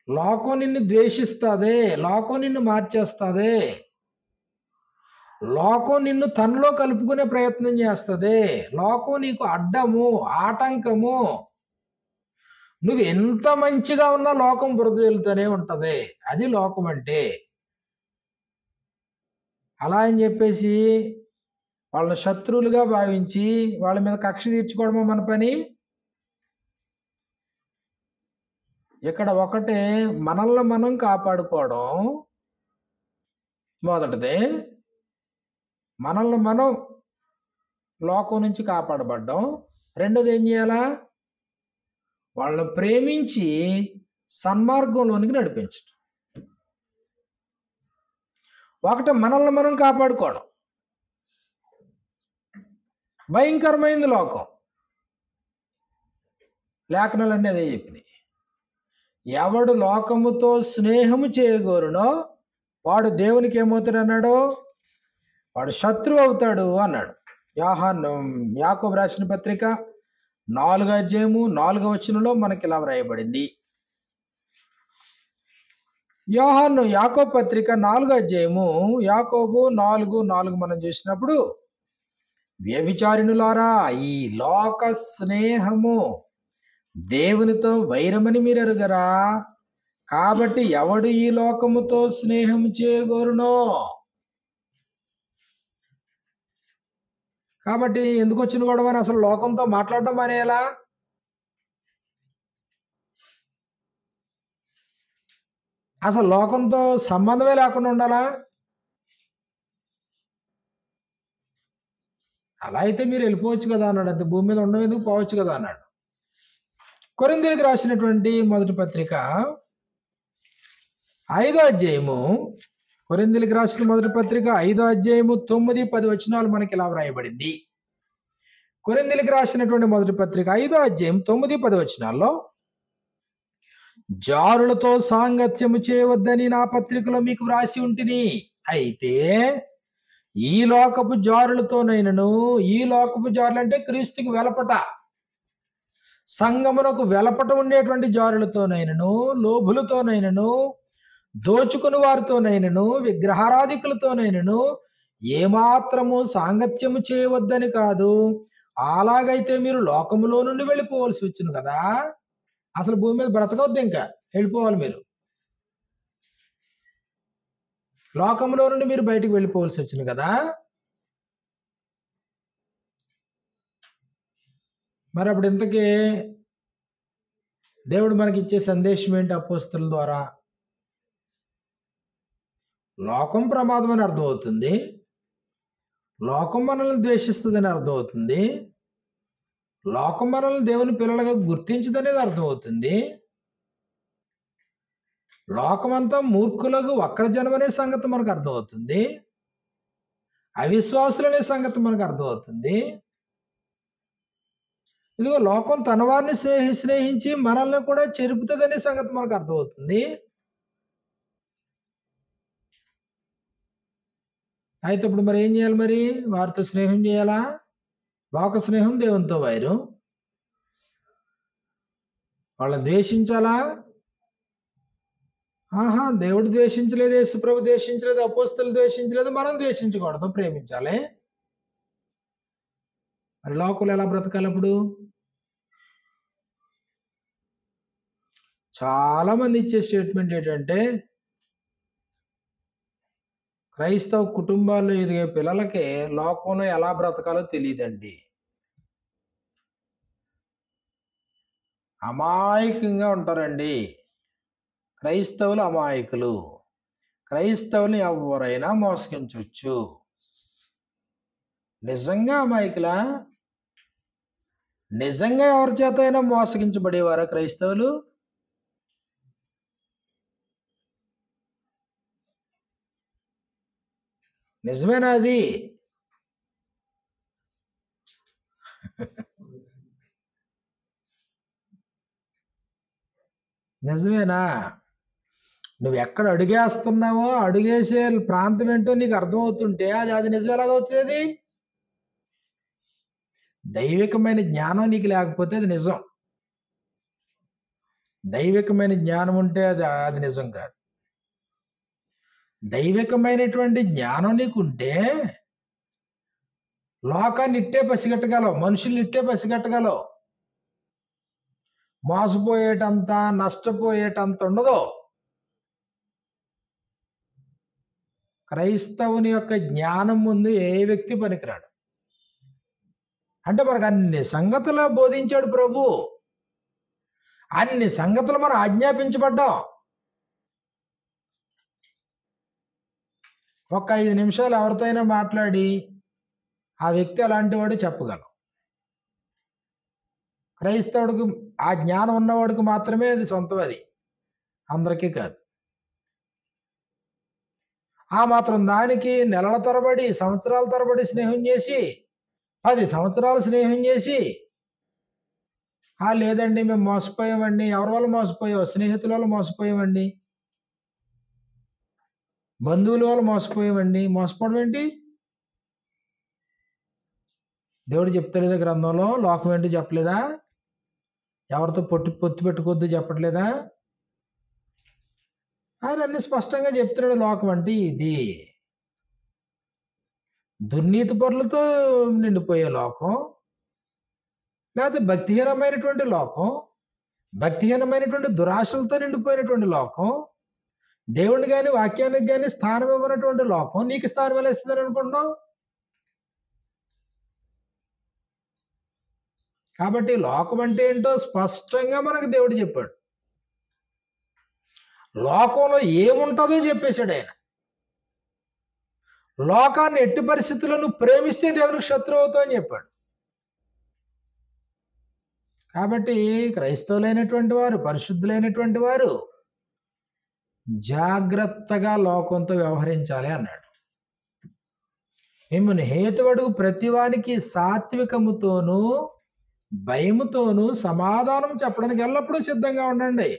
లోకం నిన్ను ద్వేషిస్తుంది, లోకం నిన్ను మార్చేస్తుంది, లోకం నిన్ను తనలో కలుపుకునే ప్రయత్నం చేస్తుంది, లోకం నీకు అడ్డము, ఆటంకము. నువ్వు ఎంత మంచిగా ఉన్నా లోకం బురదలుతూనే ఉంటది. అది లోకం అంటే. అలా అని చెప్పేసి వాళ్ళని శత్రువులుగా భావించి వాళ్ళ మీద కక్ష తీర్చుకోవడమో మన పని. ఇక్కడ ఒకటే, మనల్ని మనం కాపాడుకోవడం మొదటిదే. మనల్ని మనం లోకం నుంచి కాపాడబడ్డం. రెండోది ఏం చేయాలా? వాళ్ళని ప్రేమించి సన్మార్గంలోనికి నడిపించడం. ఒకటి మనల్ని మనం కాపాడుకోవడం. భయంకరమైంది లోకం. లేఖనాలన్నీ అదే చెప్పినాయి. ఎవడు లోకముతో స్నేహము చేయగోరునో వాడు దేవునికి ఏమవుతాడు అన్నాడు? వాడు శత్రువు అవుతాడు అన్నాడు. యాకోబు రాసిన పత్రిక 4వ అధ్యాయము 4వ వచనంలో మనకి ఇలా వ్రాయబడింది. యాకోబు పత్రిక 4వ అధ్యాయము యాకోబు 4:4 మనం చూసినప్పుడు, వ్యభిచారిణులారా, ఈ లోక స్నేహము దేవునితో వైరమని మీరు ఎరుగరా? కాబట్టి ఎవడు ఈ లోకముతో స్నేహం చేయగోరునో. కాబట్టి ఎందుకు వచ్చిన గొడవని అసలు లోకంతో మాట్లాడడం అనేలా? అసలు లోకంతో సంబంధమే లేకుండా ఉండాలా? అలా అయితే మీరు వెళ్ళిపోవచ్చు కదా అన్నాడు. అంత భూమి మీద ఉండడం ఎందుకు, పోవచ్చు కదా అన్నాడు. కొరింథీయులకు రాసినటువంటి మొదటి పత్రిక 5వ అధ్యాయము, కొరింథీయులకు రాసిన మొదటి పత్రిక 5వ అధ్యాయము 9, 10 వచనాలు మనకి ఇలా వ్రాయబడింది. కొరింథీయులకు రాసినటువంటి మొదటి పత్రిక 5వ అధ్యాయం 9, 10 వచనాల్లో, జారులతో సాంగత్యము చేయవద్దని నా పత్రికలో మీకు వ్రాసి ఉంటిని. అయితే ఈ లోకపు జారులతోనైనను, ఈ లోకపు జారులు అంటే క్రీస్తుకి వెలపట, సంగమునకు వెలపట ఉండేటువంటి జారులతోనైనను, లోభులతోనైనను, దోచుకుని వారితోనైనను, విగ్రహారాధికులతోనైనను ఏమాత్రము సాంగత్యము చేయవద్దని కాదు. అలాగైతే మీరు లోకములో నుండి వెళ్ళిపోవలసి వచ్చును కదా. అసలు భూమి మీద బ్రతకవద్దు, ఇంకా వెళ్ళిపోవాలి మీరు. లోకంలో నుండి మీరు బయటికి వెళ్ళిపోవలసి వచ్చింది కదా. మరి అప్పుడు ఇంతకీ దేవుడు మనకి ఇచ్చే సందేశం ఏంటి? అపోస్తలుల ద్వారా లోకం ప్రమాదం అని అర్థమవుతుంది, లోకం మనల్ని ద్వేషిస్తుందని అర్థమవుతుంది, లోకం మనల్ని దేవుని పిల్లలుగా గుర్తించదనేది అర్థమవుతుంది, లోకమంతా మూర్ఖులకు వక్రజనం అనే సంగతి మనకు అర్థమవుతుంది, అవిశ్వాసులు అనే సంగతి మనకు అర్థమవుతుంది. ఇదిగో లోకం తన వారిని స్నేహించి మనల్ని కూడా చెరుపుతుంది అనే సంగతి మనకు అర్థమవుతుంది. అయితే ఇప్పుడు మరి ఏం చేయాలి? మరి వారితో స్నేహం చేయాలా? లోక స్నేహం దేవునితో వైరు. వాళ్ళని ద్వేషించాలా? దేవుడు ద్వేషించలేదు, యేసుప్రభు ద్వేషించలేదు, అపోస్తలులు ద్వేషించలేదు, మనం ద్వేషించకూడదు, ప్రేమించాలి. మరి లోకంలో ఎలా బ్రతకాలి అప్పుడు? చాలా మంది ఇచ్చే స్టేట్మెంట్ ఏంటంటే, క్రైస్తవ కుటుంబాల్లో ఎదిగే పిల్లలకి లోకంలో ఎలా బ్రతకాలో తెలియదండి, అమాయకంగా ఉంటారండి. క్రైస్తవులు అమాయకులు, క్రైస్తవుని ఎవరైనా మోసగించవచ్చు. నిజంగా అమాయకులా? నిజంగా ఎవరి చేత అయినా మోసగించబడేవారా క్రైస్తవులు? నిజమేనా అది? నిజమేనా? నువ్వు ఎక్కడ అడుగేస్తున్నావో అడుగేసే ప్రాంతం ఏంటో నీకు అర్థమవుతుంటే అది నిజం ఎలాగవుతుంది? దైవికమైన జ్ఞానం నీకు లేకపోతే అది నిజం, దైవికమైన జ్ఞానం ఉంటే అది నిజం కాదు. దైవికమైనటువంటి జ్ఞానం నీకుంటే లోకాన్ని ఇట్టే పసిగట్టగలవు, మనుషుల్ని ఇట్టే పసిగట్టగలవు. మోసపోయేటంత, నష్టపోయేటంత ఉండదు. క్రైస్తవుని యొక్క జ్ఞానం ముందు ఏ వ్యక్తి పనికిరాడు. అంటే మనకు అన్ని సంగతులు బోధించాడు ప్రభు, అన్ని సంగతులు మనం ఆజ్ఞాపించబడ్డాం. ఒక 5 నిమిషాలు ఎవరితో అయినా మాట్లాడి ఆ వ్యక్తి అలాంటి వాడు చెప్పగలం. క్రైస్తవుడికి ఆ జ్ఞానం ఉన్నవాడికి మాత్రమే అది సొంతం, అది అందరికీ కాదు. ఆ మాత్రం దానికి నెలల తరబడి, సంవత్సరాల తరబడి స్నేహం చేసి, 10 సంవత్సరాలు స్నేహం చేసి, లేదండి మేము మోసపోయామండి. ఎవరి వల్ల మోసపోయావు? స్నేహితుల వల్ల మోసపోయామండి, బంధువుల వల్ల మోసపోయామండి. మోసపోవడం ఏంటి? దేవుడు చెప్తలేదా గ్రంథంలో? లోకం ఏంటి చెప్పలేదా? ఎవరితో పొత్తు పెట్టుకోవద్దు చెప్పట్లేదా? ఆయన అన్ని స్పష్టంగా చెప్తున్నాడు. లోకం అంటే ఇది దుర్నీతి పరులతో నిండిపోయే లోకం, లేకపోతే భక్తిహీనమైనటువంటి లోకం, భక్తిహీనమైనటువంటి దురాశలతో నిండిపోయినటువంటి లోకం, దేవుని కానీ వాక్యానికి కానీ స్థానం ఇవ్వనటువంటి లోకం నీకు స్థానం ఎలా ఇస్తుందని అనుకుంటున్నావు? కాబట్టి లోకం అంటే ఏంటో స్పష్టంగా మనకు దేవుడు చెప్పాడు. లోకంలో ఏముంటుందో చెప్పేశాడు ఆయన. లోకాన్ని ఎట్టి పరిస్థితుల్లో నువ్వు ప్రేమిస్తే దేవునికి శత్రువు అవుతావు అని చెప్పాడు. కాబట్టి క్రైస్తవులైనటువంటి వారు, పరిశుద్ధులైనటువంటి వారు జాగ్రత్తగా లోకంతో వ్యవహరించాలి అన్నాడు. మిమ్మల్ని హేతువడుగు ప్రతివానికి సాత్వికముతోనూ భయముతోనూ సమాధానం చెప్పడానికి ఎల్లప్పుడూ సిద్ధంగా ఉండండి.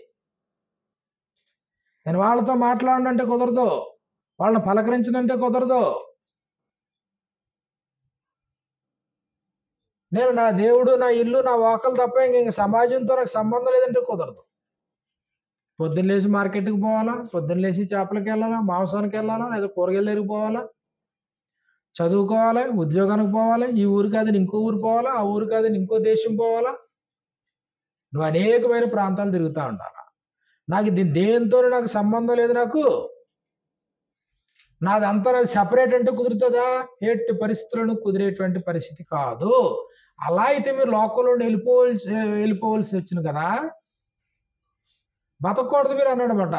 నేను వాళ్ళతో మాట్లాడనంటే కుదరదు, వాళ్ళని పలకరించనంటే కుదరదు. నేను నా దేవుడు, నా ఇల్లు, నా వాకలు తప్ప ఇంక సమాజంతో నాకు సంబంధం లేదంటే కుదరదు. పొద్దున్న లేచి మార్కెట్కి పోవాలా, పొద్దున్న లేచి చేపలకి వెళ్ళాలా, మాంసానికి వెళ్ళాలా, లేదా కూరగాయలు ఎరిగిపోవాలా, చదువుకోవాలి, ఉద్యోగానికి పోవాలి, ఈ ఊరు కాదని ఇంకో ఊరు పోవాలా, ఆ ఊరు కాదని ఇంకో దేశం పోవాలా, నువ్వు అనేకమైన ప్రాంతాలు తిరుగుతూ ఉండాలా. నాకు దేనితో నాకు సంబంధం లేదు, నాదంతా నాది సెపరేట్ అంటే కుదురుతుందా? ఎట్టి పరిస్థితులను కుదిరేటువంటి పరిస్థితి కాదు. అలా అయితే మీరు లోకంలో వెళ్ళిపోవలసి వచ్చింది కదా, బతకూడదు మీరు అన్నాడనమాట.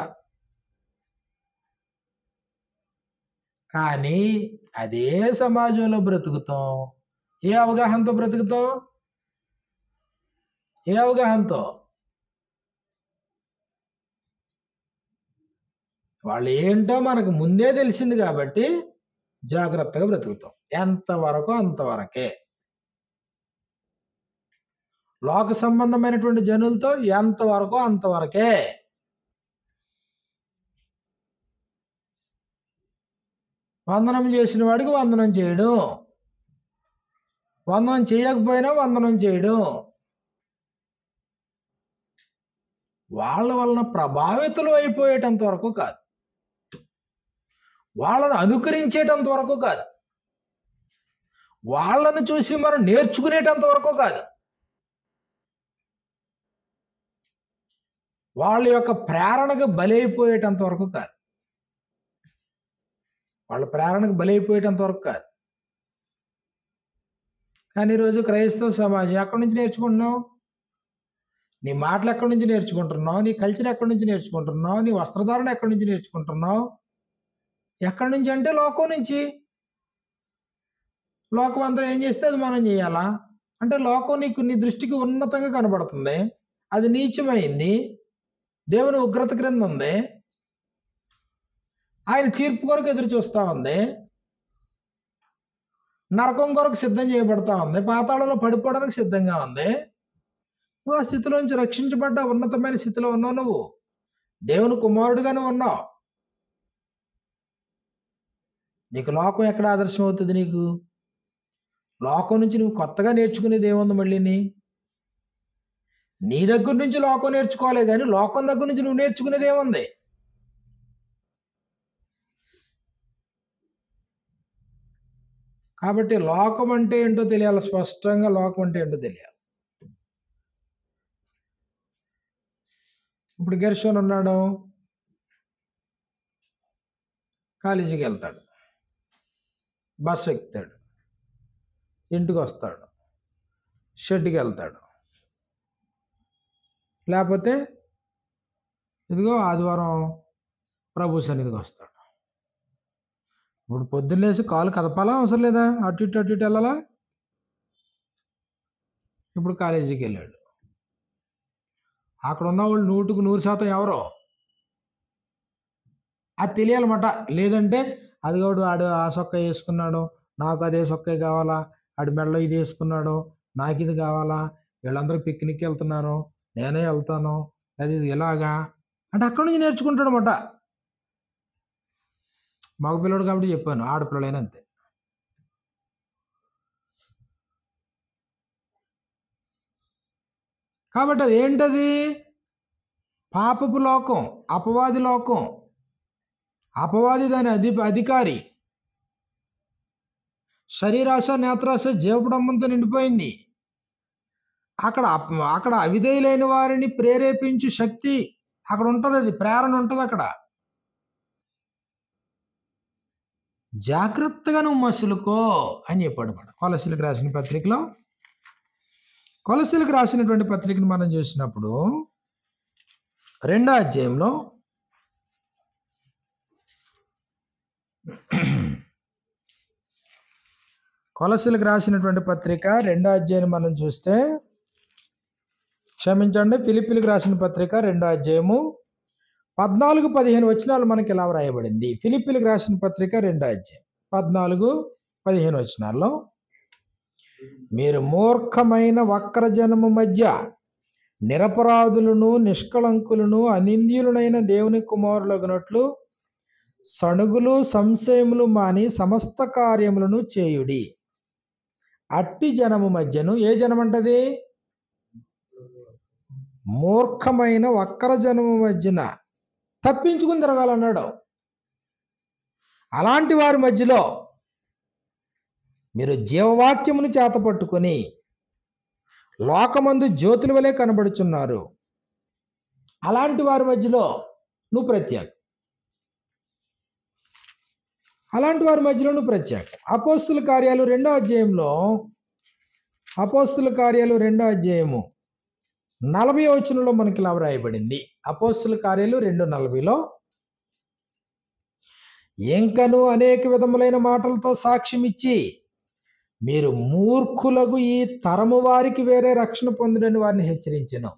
కానీ అదే సమాజంలో బ్రతుకుతాం. ఏ అవగాహనతో బ్రతుకుతాం? ఏ అవగాహనతో? వాళ్ళు ఏంటో మనకు ముందే తెలిసింది కాబట్టి జాగ్రత్తగా బ్రతుకుతాం. ఎంతవరకు అంతవరకే. లోక సంబంధమైనటువంటి జనులతో ఎంతవరకు అంతవరకే. వందనం చేసిన వాడికి వందనం చేయడం, వందనం చేయకపోయినా వందనం చేయడం, వాళ్ళ వలన ప్రభావితులు అయిపోయేటంత వరకు కాదు, వాళ్ళని అనుకరించేటంత వరకు కాదు, వాళ్ళని చూసి మనం నేర్చుకునేటంత వరకు కాదు, వాళ్ళ యొక్క ప్రేరణకు బలైపోయేటంత వరకు కాదు, వాళ్ళ ప్రేరణకు బలైపోయేటంత వరకు కాదు. కానీ ఈరోజు క్రైస్తవ సమాజం ఎక్కడి నుంచి నేర్చుకుంటున్నావు? నీ మాటలు ఎక్కడి నుంచి నేర్చుకుంటున్నావు? నీ కల్చర్ ఎక్కడి నుంచి నేర్చుకుంటున్నావు? నీ వస్త్రధారణ ఎక్కడి నుంచి నేర్చుకుంటున్నావు? ఎక్కడి నుంచి అంటే లోకం నుంచి. లోకం అందరూ ఏం చేస్తే అది మనం చేయాలా? అంటే లోకం నీ దృష్టికి ఉన్నతంగా కనబడుతుంది, అది నీచమైంది, దేవుని ఉగ్రత క్రింద ఉంది, ఆయన తీర్పు కొరకు ఎదురు చూస్తూ ఉంది, నరకం కొరకు సిద్ధం చేయబడతా ఉంది, పాతాళంలో పడిపోవడానికి సిద్ధంగా ఉంది. నువ్వు ఆ స్థితిలోంచి రక్షించబడ్డ ఉన్నతమైన స్థితిలో ఉన్నావు. నువ్వు దేవుని కుమారుడుగానే ఉన్నావు. నీకు లోకం ఎక్కడ ఆదర్శం అవుతుంది? నీకు లోకం నుంచి నువ్వు కొత్తగా నేర్చుకునేది ఏముంది? మళ్ళీ నీ దగ్గర నుంచి లోకం నేర్చుకోవాలి, కానీ లోకం దగ్గర నుంచి నువ్వు నేర్చుకునేది ఏముంది? కాబట్టి లోకం అంటే ఏంటో తెలియాలి, స్పష్టంగా లోకం అంటే ఏంటో తెలియాలి. ఇప్పుడు గెర్షోన్ ఉన్నాడు, కాలేజీకి వెళ్తాడు, బస్సు ఎక్కుతాడు, ఇంటికి వస్తాడు, షెడ్కి వెళ్తాడు, లేకపోతే ఇదిగో ఆదివారం ప్రభు సన్నిధికి వస్తాడు. ఇప్పుడు పొద్దున్నేసి కాలు కదపాలా? అవసరం లేదా? అటు ఇటు వెళ్ళాలా? ఇప్పుడు కాలేజీకి వెళ్ళాడు, అక్కడ ఉన్న వాళ్ళు 100% ఎవరో అది తెలియాలన్నమాట. లేదంటే అదిగోడు ఆడు ఆ సొక్క వేసుకున్నాడు, నాకు అదే సొక్కే కావాలా, ఆడు మెడలో ఇది వేసుకున్నాడు, నాకు ఇది కావాలా, వీళ్ళందరూ పిక్నిక్ వెళ్తున్నారు, నేనే వెళ్తాను, అది ఇలాగా అంటే అక్కడి నుంచి నేర్చుకుంటాడు అన్నమాట. మగపిల్లడు కాబట్టి చెప్పాను, ఆడపిల్లలైనా అంతే. కాబట్టి అది ఏంటది? పాపపు లోకం, అపవాది లోకం. అపవాది దాని అధికారి. శరీరాశ, నేత్రాశ, జీవపడంబంతో నిండిపోయింది. అక్కడ అవిధేయులైన వారిని ప్రేరేపించు శక్తి అక్కడ ఉంటుంది, అది ప్రేరణ ఉంటుంది అక్కడ. జాగ్రత్తగా నువ్వు మసులుకో అని చెప్పాడు మన కొలసీలకు రాసిన పత్రికలో. కొలసీలకు రాసినటువంటి పత్రికను మనం చూసినప్పుడు 2వ అధ్యాయంలో కొలసీలకు రాసినటువంటి పత్రిక 2వ అధ్యాయం మనం చూస్తే, క్షమించండి, ఫిలిప్పీలకు రాసిన పత్రిక 2వ అధ్యాయము 14-15 వచనాలు మనకి ఇలా వ్రాయబడింది. ఫిలిప్పీలకు రాసిన పత్రిక 2వ అధ్యాయం 14-15 వచనాల్లో, మీరు మూర్ఖమైన వక్రజనము మధ్య నిరపరాధులను, నిష్కళంకులను, అనింద్యులనైన దేవుని కుమారులగునట్లు సణుగులు సంశయములు మాని సమస్త కార్యములను చేయుడి. అట్టి జనము మధ్యను, ఏ జనమంటది? మూర్ఖమైన వక్రజనము మధ్యన తప్పించుకుని తిరగాలన్నాడు. అలాంటి వారి మధ్యలో మీరు జీవవాక్యమును చేతపట్టుకొని లోకమందు జ్యోతుల వలె కనబడుచున్నారు. అలాంటి వారి మధ్యలో నువ్వు ప్రత్యేక. అలాంటి వారి మధ్యలో నువ్వు ప్రత్యేక. అపోస్తుల కార్యాలు 2వ అధ్యాయంలో, అపోస్తుల కార్యాలు 2వ అధ్యాయము 40వ వచనంలో మనకి ఇలా వ్రాయబడింది. అపోస్తుల కార్యాలు 2:40లో, ఇంకను అనేక విధములైన మాటలతో సాక్ష్యం ఇచ్చి మీరు మూర్ఖులకు ఈ తరము వారికి వేరే రక్షణ పొందుడని వారిని హెచ్చరించెను.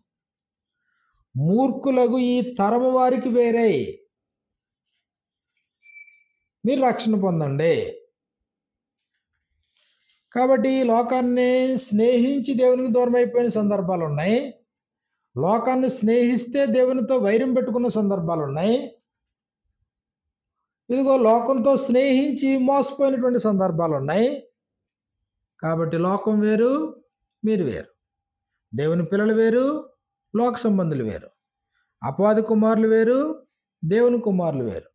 మూర్ఖులకు ఈ తరము వారికి వేరే మీరు రక్షణ పొందండి. కాబట్టి లోకాన్ని స్నేహించి దేవునికి దూరం అయిపోయిన సందర్భాలు ఉన్నాయి. లోకాన్ని స్నేహిస్తే దేవునితో వైరం పెట్టుకున్న సందర్భాలు ఉన్నాయి. ఇదిగో లోకంతో స్నేహించి మోసపోయినటువంటి సందర్భాలు ఉన్నాయి. కాబట్టి లోకం వేరు, మీరు వేరు. దేవుని పిల్లలు వేరు, లోక సంబంధులు వేరు. అపవాది కుమారులు వేరు, దేవుని కుమారులు వేరు.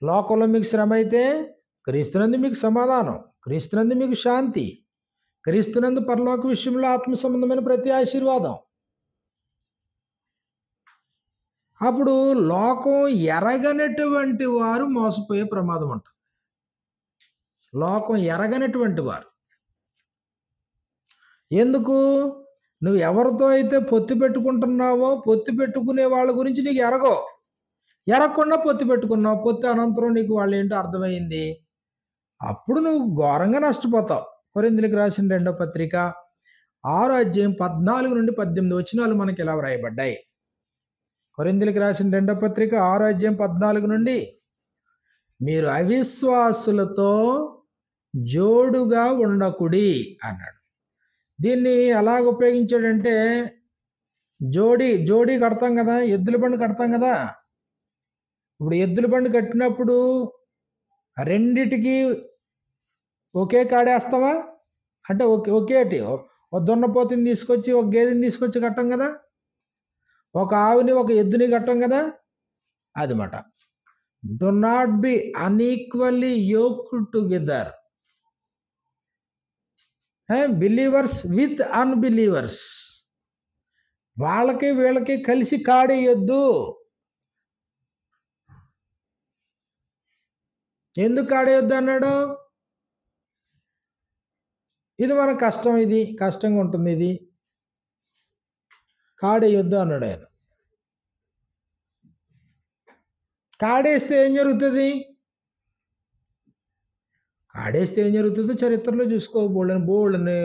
లోకంలో మీకు శ్రమ అయితే క్రీస్తునందు మీకు సమాధానం, క్రీస్తునందు మీకు శాంతి, క్రీస్తునందు పరలోక విషయంలో ఆత్మ సంబంధమైన ప్రతి ఆశీర్వాదం. అప్పుడు లోకం ఎరగనటువంటి వారు మోసపోయే ప్రమాదం ఉంటుంది. లోకం ఎరగనటువంటి వారు. ఎందుకు? నువ్వు ఎవరితో అయితే పొత్తు పెట్టుకుంటున్నావో పొత్తు పెట్టుకునే వాళ్ళ గురించి నీకు ఎరగకుండా పొత్తు పెట్టుకున్నావు. పొత్తు అనంతరం నీకు వాళ్ళు ఏంటో అర్థమైంది. అప్పుడు నువ్వు ఘోరంగా నష్టపోతావు. కొరింథీయులకు రాసిన 2వ పత్రిక 6వ అధ్యాయం 14-18 వచనాలు మనకి ఇలా వ్రాయబడ్డాయి. కొరింథీయులకు రాసిన 2వ పత్రిక 6వ అధ్యాయం 14 నుండి, మీరు అవిశ్వాసులతో జోడుగా ఉండకుడి అన్నాడు. దీన్ని ఎలాగ ఉపయోగించాడంటే, జోడి కడతాం కదా, ఎద్దుల బండి కడతాం కదా. ఇప్పుడు ఎద్దుల బండి కట్టినప్పుడు రెండిటికి ఒకే కాడేస్తావా? అంటే ఒకేటి ఒక దున్నపోతుని తీసుకొచ్చి ఒక గేదెని తీసుకొచ్చి కట్టం కదా, ఒక ఆవుని ఒక ఎద్దుని కట్టం కదా. అది మాట. Do not be unequally yoked together believers with unbelievers. వాళ్ళకి వీళ్ళకి కలిసి కాడేయొద్దు. ఎందుకు ఆడేయొద్దు అన్నాడు? ఇది మన కష్టం, ఇది కష్టంగా ఉంటుంది, ఇది కాడేయొద్దు అన్నాడు ఆయన. కాడేస్తే ఏం జరుగుతుంది? కాడేస్తే ఏం జరుగుతుందో చరిత్రలో చూసుకో, బోళ్ళని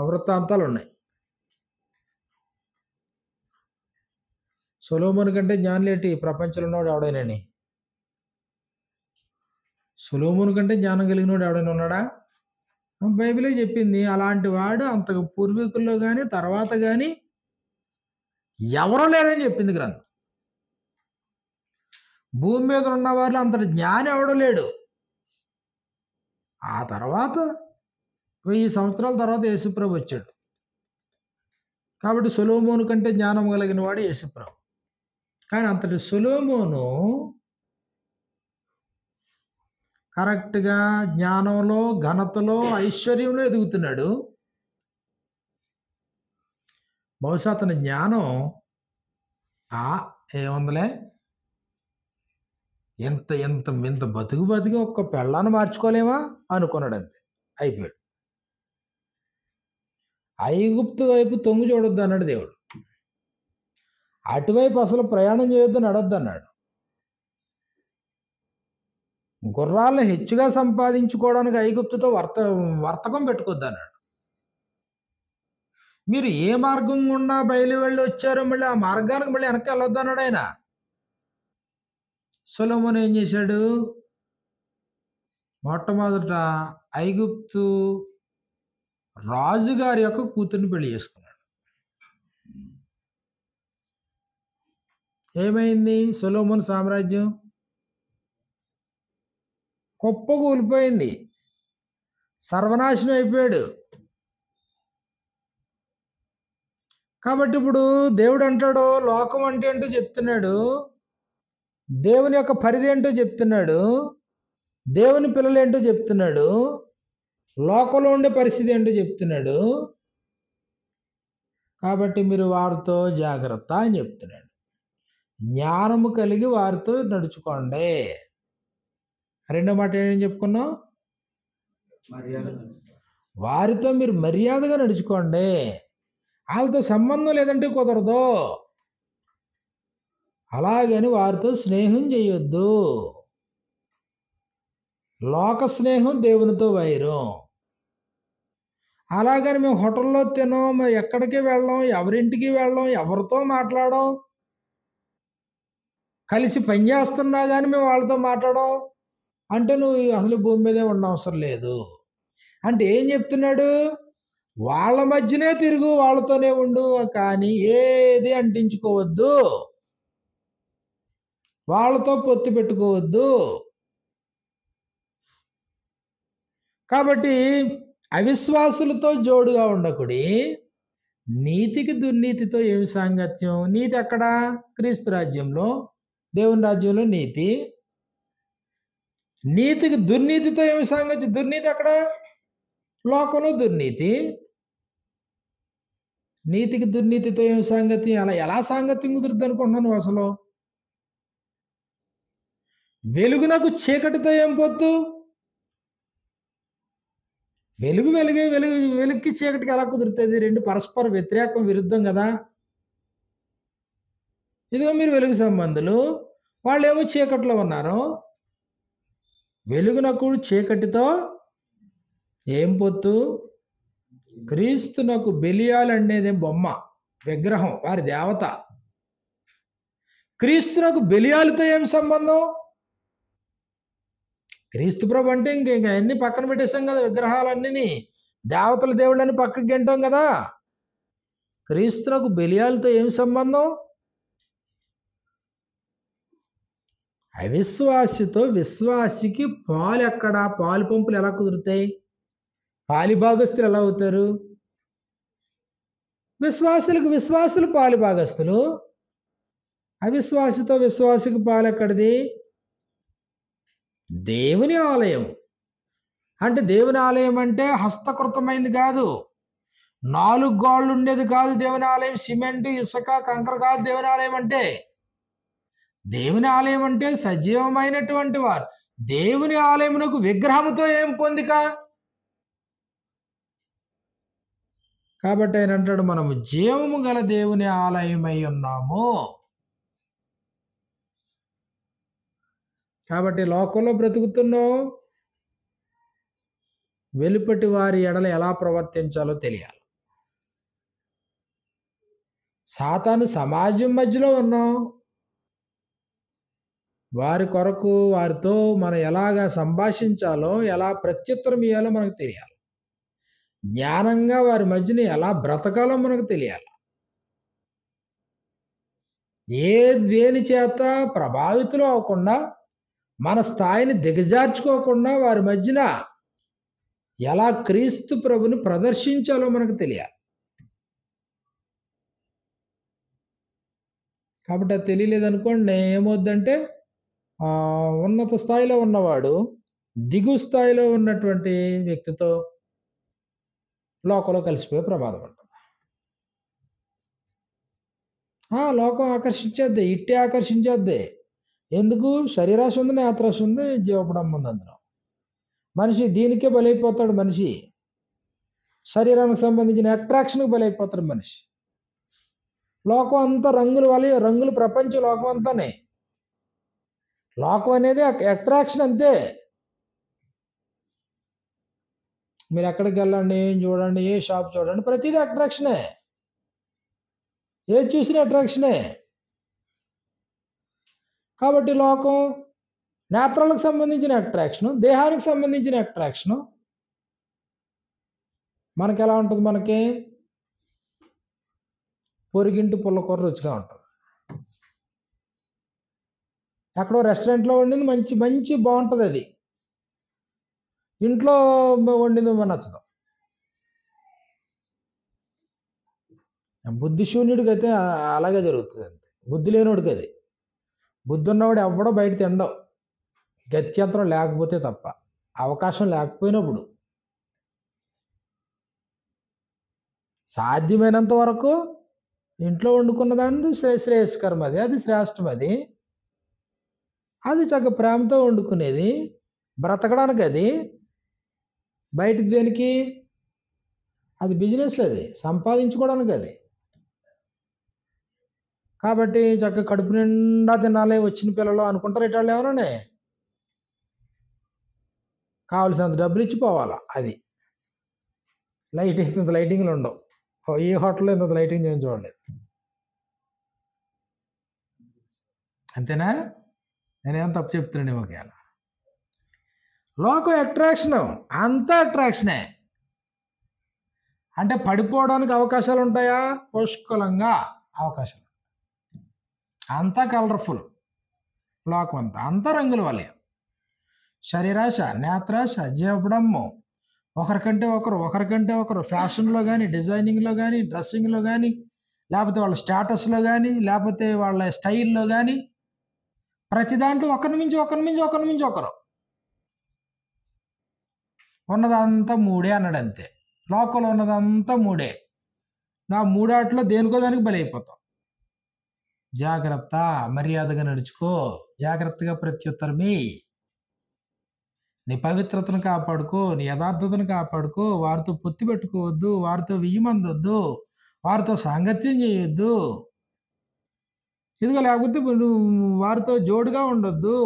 వృత్తాంతాలు ఉన్నాయి. సొలొమోను కంటే జ్ఞానులేటి ప్రపంచంలో ఉన్నాడు ఎవడైనాని? సొలొమోను కంటే జ్ఞానం కలిగినోడు ఎవడైనా ఉన్నాడా? బైబిలే చెప్పింది. అలాంటి వాడు అంతకు పూర్వీకుల్లో కానీ తర్వాత కానీ ఎవరో లేరని చెప్పింది గ్రంథం. భూమి మీద ఉన్న వాళ్ళు అంతటి జ్ఞానం ఎవడో లేడు. ఆ తర్వాత 1000 సంవత్సరాల తర్వాత యేసుప్రభు వచ్చాడు. కాబట్టి సొలొమోను కంటే జ్ఞానం కలిగిన వాడు యేసుప్రభు. కానీ అంతటి సొలొమోను కరెక్ట్గా జ్ఞానంలో, ఘనతలో, ఐశ్వర్యంలో ఎదుగుతున్నాడు. బహుశా అతని జ్ఞానం ఏముందలే, ఎంత బతికి ఒక్క పెళ్ళాన్ని మార్చుకోలేమా అనుకున్నాడు. అంతే, అయిపోయాడు. ఐగుప్తు వైపు తొంగి చూడొద్దు అన్నాడు దేవుడు. అటువైపు అసలు ప్రయాణం చేయొద్దు, నడొద్దు అన్నాడు. గుర్రాలను హెచ్చుగా సంపాదించుకోవడానికి ఐగుప్తుతో వర్తకం పెట్టుకోద్దన్నాడు. మీరు ఏ మార్గం గుండా బయలు వెళ్ళి వచ్చారో మళ్ళీ ఆ మార్గానికి మళ్ళీ వెనక్కి వెళ్ళొద్దన్నాడు ఆయన. సొలొమోను ఏం చేశాడు? మొట్టమొదట ఐగుప్తు రాజుగారి యొక్క కూతుర్ని పెళ్లి చేసుకున్నాడు. ఏమైంది? సొలొమోను సామ్రాజ్యం కుప్పకూలిపోయింది, సర్వనాశనం అయిపోయాడు. కాబట్టి ఇప్పుడు దేవుడు అంటాడు, లోకం అంటే ఏంటో చెప్తున్నాడు, దేవుని యొక్క పరిధి ఏంటో చెప్తున్నాడు, దేవుని పిల్లలు ఏంటో చెప్తున్నాడు, లోకంలో ఉండే పరిస్థితి ఏంటో చెప్తున్నాడు. కాబట్టి మీరు వారితో జాగ్రత్త అని చెప్తున్నాడు. జ్ఞానము కలిగి వారితో నడుచుకోండి. రెండో మాట ఏం చెప్పుకున్నాం? వారితో మీరు మర్యాదగా నడుచుకోండి. వాళ్ళతో సంబంధం లేదంటే కుదరదు. అలాగని వారితో స్నేహం చేయొద్దు. లోక స్నేహం దేవునితో వైరం. అలాగని మేము హోటల్లో తినాం, మరి ఎక్కడికి వెళ్ళాం, ఎవరింటికి వెళ్ళాం, ఎవరితో మాట్లాడాం, కలిసి పని చేస్తున్నా కానీ మేము వాళ్ళతో మాట్లాడాం అంటే నువ్వు అసలు భూమి మీదే ఉండవసరం లేదు. అంటే ఏం చెప్తున్నాడు? వాళ్ళ మధ్యనే తిరుగు, వాళ్ళతోనే ఉండు, కానీ ఏది అంటించుకోవద్దు, వాళ్ళతో పొత్తు పెట్టుకోవద్దు. కాబట్టి అవిశ్వాసులతో జోడుగా ఉండకుడి. నీతికి దుర్నీతితో ఏమి సాంగత్యం? నీతి ఎక్కడ? క్రీస్తు రాజ్యంలో, దేవుని రాజ్యంలో నీతి. నీతికి దుర్నీతితో ఏమి సాంగత్యం? దుర్నీతి ఎక్కడ? లోకంలో దుర్నీతి. నీతికి దుర్నీతితో ఏమి సాంగత్యం? అలా ఎలా సాంగత్యం కుదురుద్ది అనుకుంటున్నాను నువ్వు అసలు? వెలుగునకు చీకటితో ఏం పొత్తు? వెలుగుకి చీకటికి ఎలా కుదురుతుంది? రెండు పరస్పర వ్యతిరేకం, విరుద్ధం కదా. ఇదిగో మీరు వెలుగు సంబంధులు, వాళ్ళేమో చీకట్లో ఉన్నారు. వెలుగునకు చీకటితో ఏం పొత్తు? క్రీస్తునకు బెలియాలు అనేది బొమ్మ, విగ్రహం, వారి దేవత. క్రీస్తునకు బెలియాలతో ఏం సంబంధం? క్రీస్తు ప్రభు అంటే ఇంక అన్ని పక్కన పెట్టేస్తాం కదా, విగ్రహాలన్నీ దేవతల దేవుళ్ళని పక్కకి గెంటాం కదా. క్రీస్తునకు బెలియాలతో ఏం సంబంధం? అవిశ్వాసితో విశ్వాసికి పాలు ఎక్కడ? పాలు పంపులు ఎలా కుదురుతాయి? పాలి భాగస్తులు ఎలా అవుతారు? విశ్వాసులు పాలి భాగస్తులు. అవిశ్వాసితో విశ్వాసికి పాలు ఎక్కడిది? దేవుని ఆలయం. అంటే దేవుని ఆలయం అంటే హస్తకృతమైంది కాదు, 4 గోళ్ళు ఉండేది కాదు దేవుని ఆలయం. సిమెంట్, ఇసుక, కంకర కాదు దేవుని ఆలయం అంటే. దేవుని ఆలయం అంటే సజీవమైనటువంటి వారు. దేవుని ఆలయమునకు విగ్రహముతో ఏం పొందిక? కాబట్టి ఆయన అంటాడు, మనము జీవము గల దేవుని ఆలయమై ఉన్నాము. కాబట్టి లోకంలో బ్రతుకుతున్నావు, వెలుపటి వారి ఎడల ఎలా ప్రవర్తించాలో తెలియాలి. సాతాను సమాజం మధ్యలో ఉన్నాం, వారి కొరకు వారితో మనం ఎలాగా సంభాషించాలో, ఎలా ప్రత్యుత్తరం ఇవ్వాలో మనకు తెలియాలి. జ్ఞానంగా వారి మధ్యన ఎలా బ్రతకాలో మనకు తెలియాలి. దేని చేత ప్రభావితులు అవ్వకుండా, మన స్థాయిని దిగజార్చుకోకుండా వారి మధ్యన ఎలా క్రీస్తు ప్రభుని ప్రదర్శించాలో మనకు తెలియాలి. కాబట్టి అది తెలియలేదనుకోండి, ఏమవుద్దంటే ఉన్నత స్థాయిలో ఉన్నవాడు దిగు స్థాయిలో ఉన్నటువంటి వ్యక్తితో లోకంలో కలిసిపోయే ప్రమాదం ఉంటుంది. లోకం ఆకర్షించేద్ది, ఇట్టే ఆకర్షించేద్ది. ఎందుకు? శరీరాశ ఉంది, నేత్రాశ ఉంది, జీవపడం ఉంది. అందులో మనిషి దీనికే బలైపోతాడు. మనిషి శరీరానికి సంబంధించిన అట్రాక్షన్కి బలైపోతాడు మనిషి. లోకం అంతా రంగుల ప్రపంచ లోకం అంతానే. లోకం అనేది అట్రాక్షన్ అంతే. మీరు ఎక్కడికి వెళ్ళండి, ఏం చూడండి, ఏ షాప్ చూడండి, ప్రతిదీ అట్రాక్షనే. ఏది చూసినా అట్రాక్షనే. కాబట్టి లోకం నేత్రాలకు సంబంధించిన అట్రాక్షను, దేహానికి సంబంధించిన అట్రాక్షను. మనకి ఎలా ఉంటుంది? మనకి పొరిగింటి పుల్లకూర రుచిగా ఉంటుంది. ఎక్కడో రెస్టారెంట్లో వండింది మంచి మంచి బాగుంటుంది, అది ఇంట్లో వండింది నచ్చదు. బుద్ధి శూన్యుడికి అయితే అలాగే జరుగుతుంది. అంతే బుద్ధి లేనివాడికి అది. బుద్ధి ఉన్నవాడు ఎవడో బయట తినడం, గత్యంతరం లేకపోతే తప్ప, అవకాశం లేకపోయినప్పుడు. సాధ్యమైనంత వరకు ఇంట్లో వండుకున్న దాన్ని శ్రేయస్కరం, అది శ్రేష్టం. అది చక్కగా ప్రేమతో వండుకునేది, బ్రతకడానికి. అది బయట దేనికి? అది బిజినెస్, అది సంపాదించుకోవడానికి. అది కాబట్టి చక్కగా కడుపు నిండా తినాలి వచ్చిన పిల్లలు అనుకుంటారు. ఇటాళ్ళు ఎవరనే కావలసినంత డబ్బులు ఇచ్చిపోవాలా. అది ఇంత లైటింగ్లు ఉండవు. ఏ హోటల్లో ఇంత లైటింగ్ నేను చూడలేదు. అంతేనా? నేనేం తప్పు చెప్తున్నాను ఒకవేళ. లోకం అట్రాక్షను, అంతా అట్రాక్షనే. అంటే పడిపోవడానికి అవకాశాలు ఉంటాయా? పుష్కలంగా అవకాశాలు. అంతా కలర్ఫుల్ లోకం, అంతా రంగుల వలయం. శరీరాశ, నేత్రాశ, జీవపడమ్ము, ఒకరికంటే ఒకరు ఫ్యాషన్లో కానీ, డిజైనింగ్లో కానీ, డ్రెస్సింగ్లో కానీ, లేకపోతే వాళ్ళ స్టేటస్లో కానీ, లేకపోతే వాళ్ళ స్టైల్లో కానీ, ప్రతి దాంట్లో ఒకరి నుంచి ఒకరు. ఉన్నదంతా మూడే అన్నాడు అంతే. లోకంలో ఉన్నదంతా మూడే. నా మూడాట్లో దేనికో దానికి బలైపోతాం. జాగ్రత్త, మర్యాదగా నడుచుకో, జాగ్రత్తగా ప్రత్యుత్తరమే. నీ పవిత్రతను కాపాడుకో, నీ యథార్థతను కాపాడుకో. వారితో పొత్తు పెట్టుకోవద్దు, వారితో వియ్యమందొద్దు, వారితో సాంగత్యం చేయొద్దు. ఇదిగో లేకపోతే నువ్వు వారితో జోడుగా ఉండొద్దు.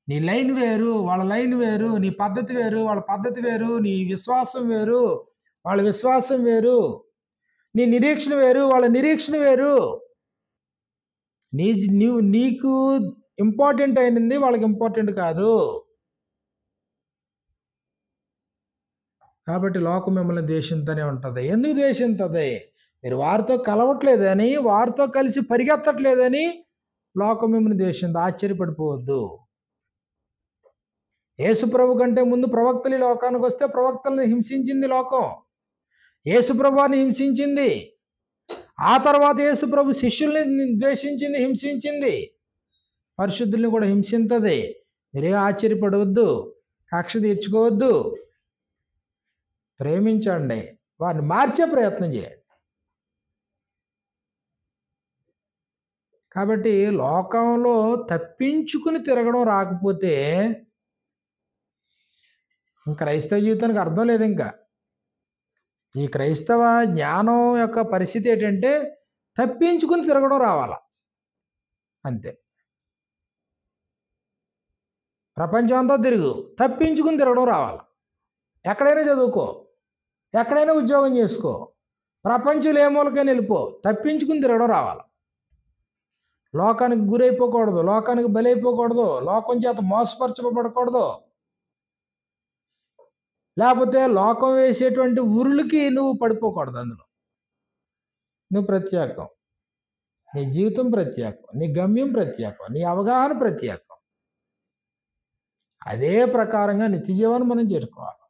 నీ లైన్ వేరు, వాళ్ళ లైన్ వేరు. నీ పద్ధతి వేరు, వాళ్ళ పద్ధతి వేరు. నీ విశ్వాసం వేరు, వాళ్ళ విశ్వాసం వేరు. నీ నిరీక్షణ వేరు, వాళ్ళ నిరీక్షణ వేరు. నీకు ఇంపార్టెంట్ అయినది వాళ్ళకి ఇంపార్టెంట్ కాదు. కాబట్టి లోకం మిమ్మల్ని ద్వేషింతనే ఉంటుంది. ఎందుకు ద్వేషింతుంది? మీరు వారితో కలవట్లేదని, వారితో కలిసి పరిగెత్తట్లేదని లోకం మిమ్మల్ని ద్వేషింది. ఆశ్చర్యపడిపోవద్దు. యేసుప్రభు కంటే ముందు ప్రవక్తలు లోకానికి వస్తే ప్రవక్తలను హింసించింది లోకం. యేసుప్రభుని హింసించింది. ఆ తర్వాత యేసుప్రభు శిష్యుల్ని ద్వేషించింది, హింసించింది. పరిశుద్ధుల్ని కూడా హింసించది. మీరే ఆశ్చర్యపడవద్దు, కక్ష తీర్చుకోవద్దు. ప్రేమించండి, వారిని మార్చే ప్రయత్నం చేయండి. కాబట్టి లోకంలో తప్పించుకుని తిరగడం రాకపోతే క్రైస్తవ జీవితానికి అర్థం లేదు. ఇంకా ఈ క్రైస్తవ జ్ఞానం యొక్క పరిస్థితి ఏంటంటే తప్పించుకుని తిరగడం రావాలా, అంతే. ప్రపంచం అంతా తిరుగు, తప్పించుకుని తిరగడం రావాలి. ఎక్కడైనా చదువుకో, ఎక్కడైనా ఉద్యోగం చేసుకో, ప్రపంచంలో ఏ మూలకైనా వెళ్ళిపో, తప్పించుకుని తిరగడం రావాలి. లోకానికి గురైపోకూడదు, లోకానికి బలైపోకూడదు, లోకం చేత మోసపరచబడకూడదు. లేకపోతే లోకం వేసేటువంటి ఉరులకి నువ్వు పడిపోకూడదు. అందులో నువ్వు ప్రత్యేకం, నీ జీవితం ప్రత్యేకం, నీ గమ్యం ప్రత్యేకం, నీ అవగాహన ప్రత్యేకం. అదే ప్రకారంగా నిత్య జీవాన్ని మనం చేరుకోవాలి.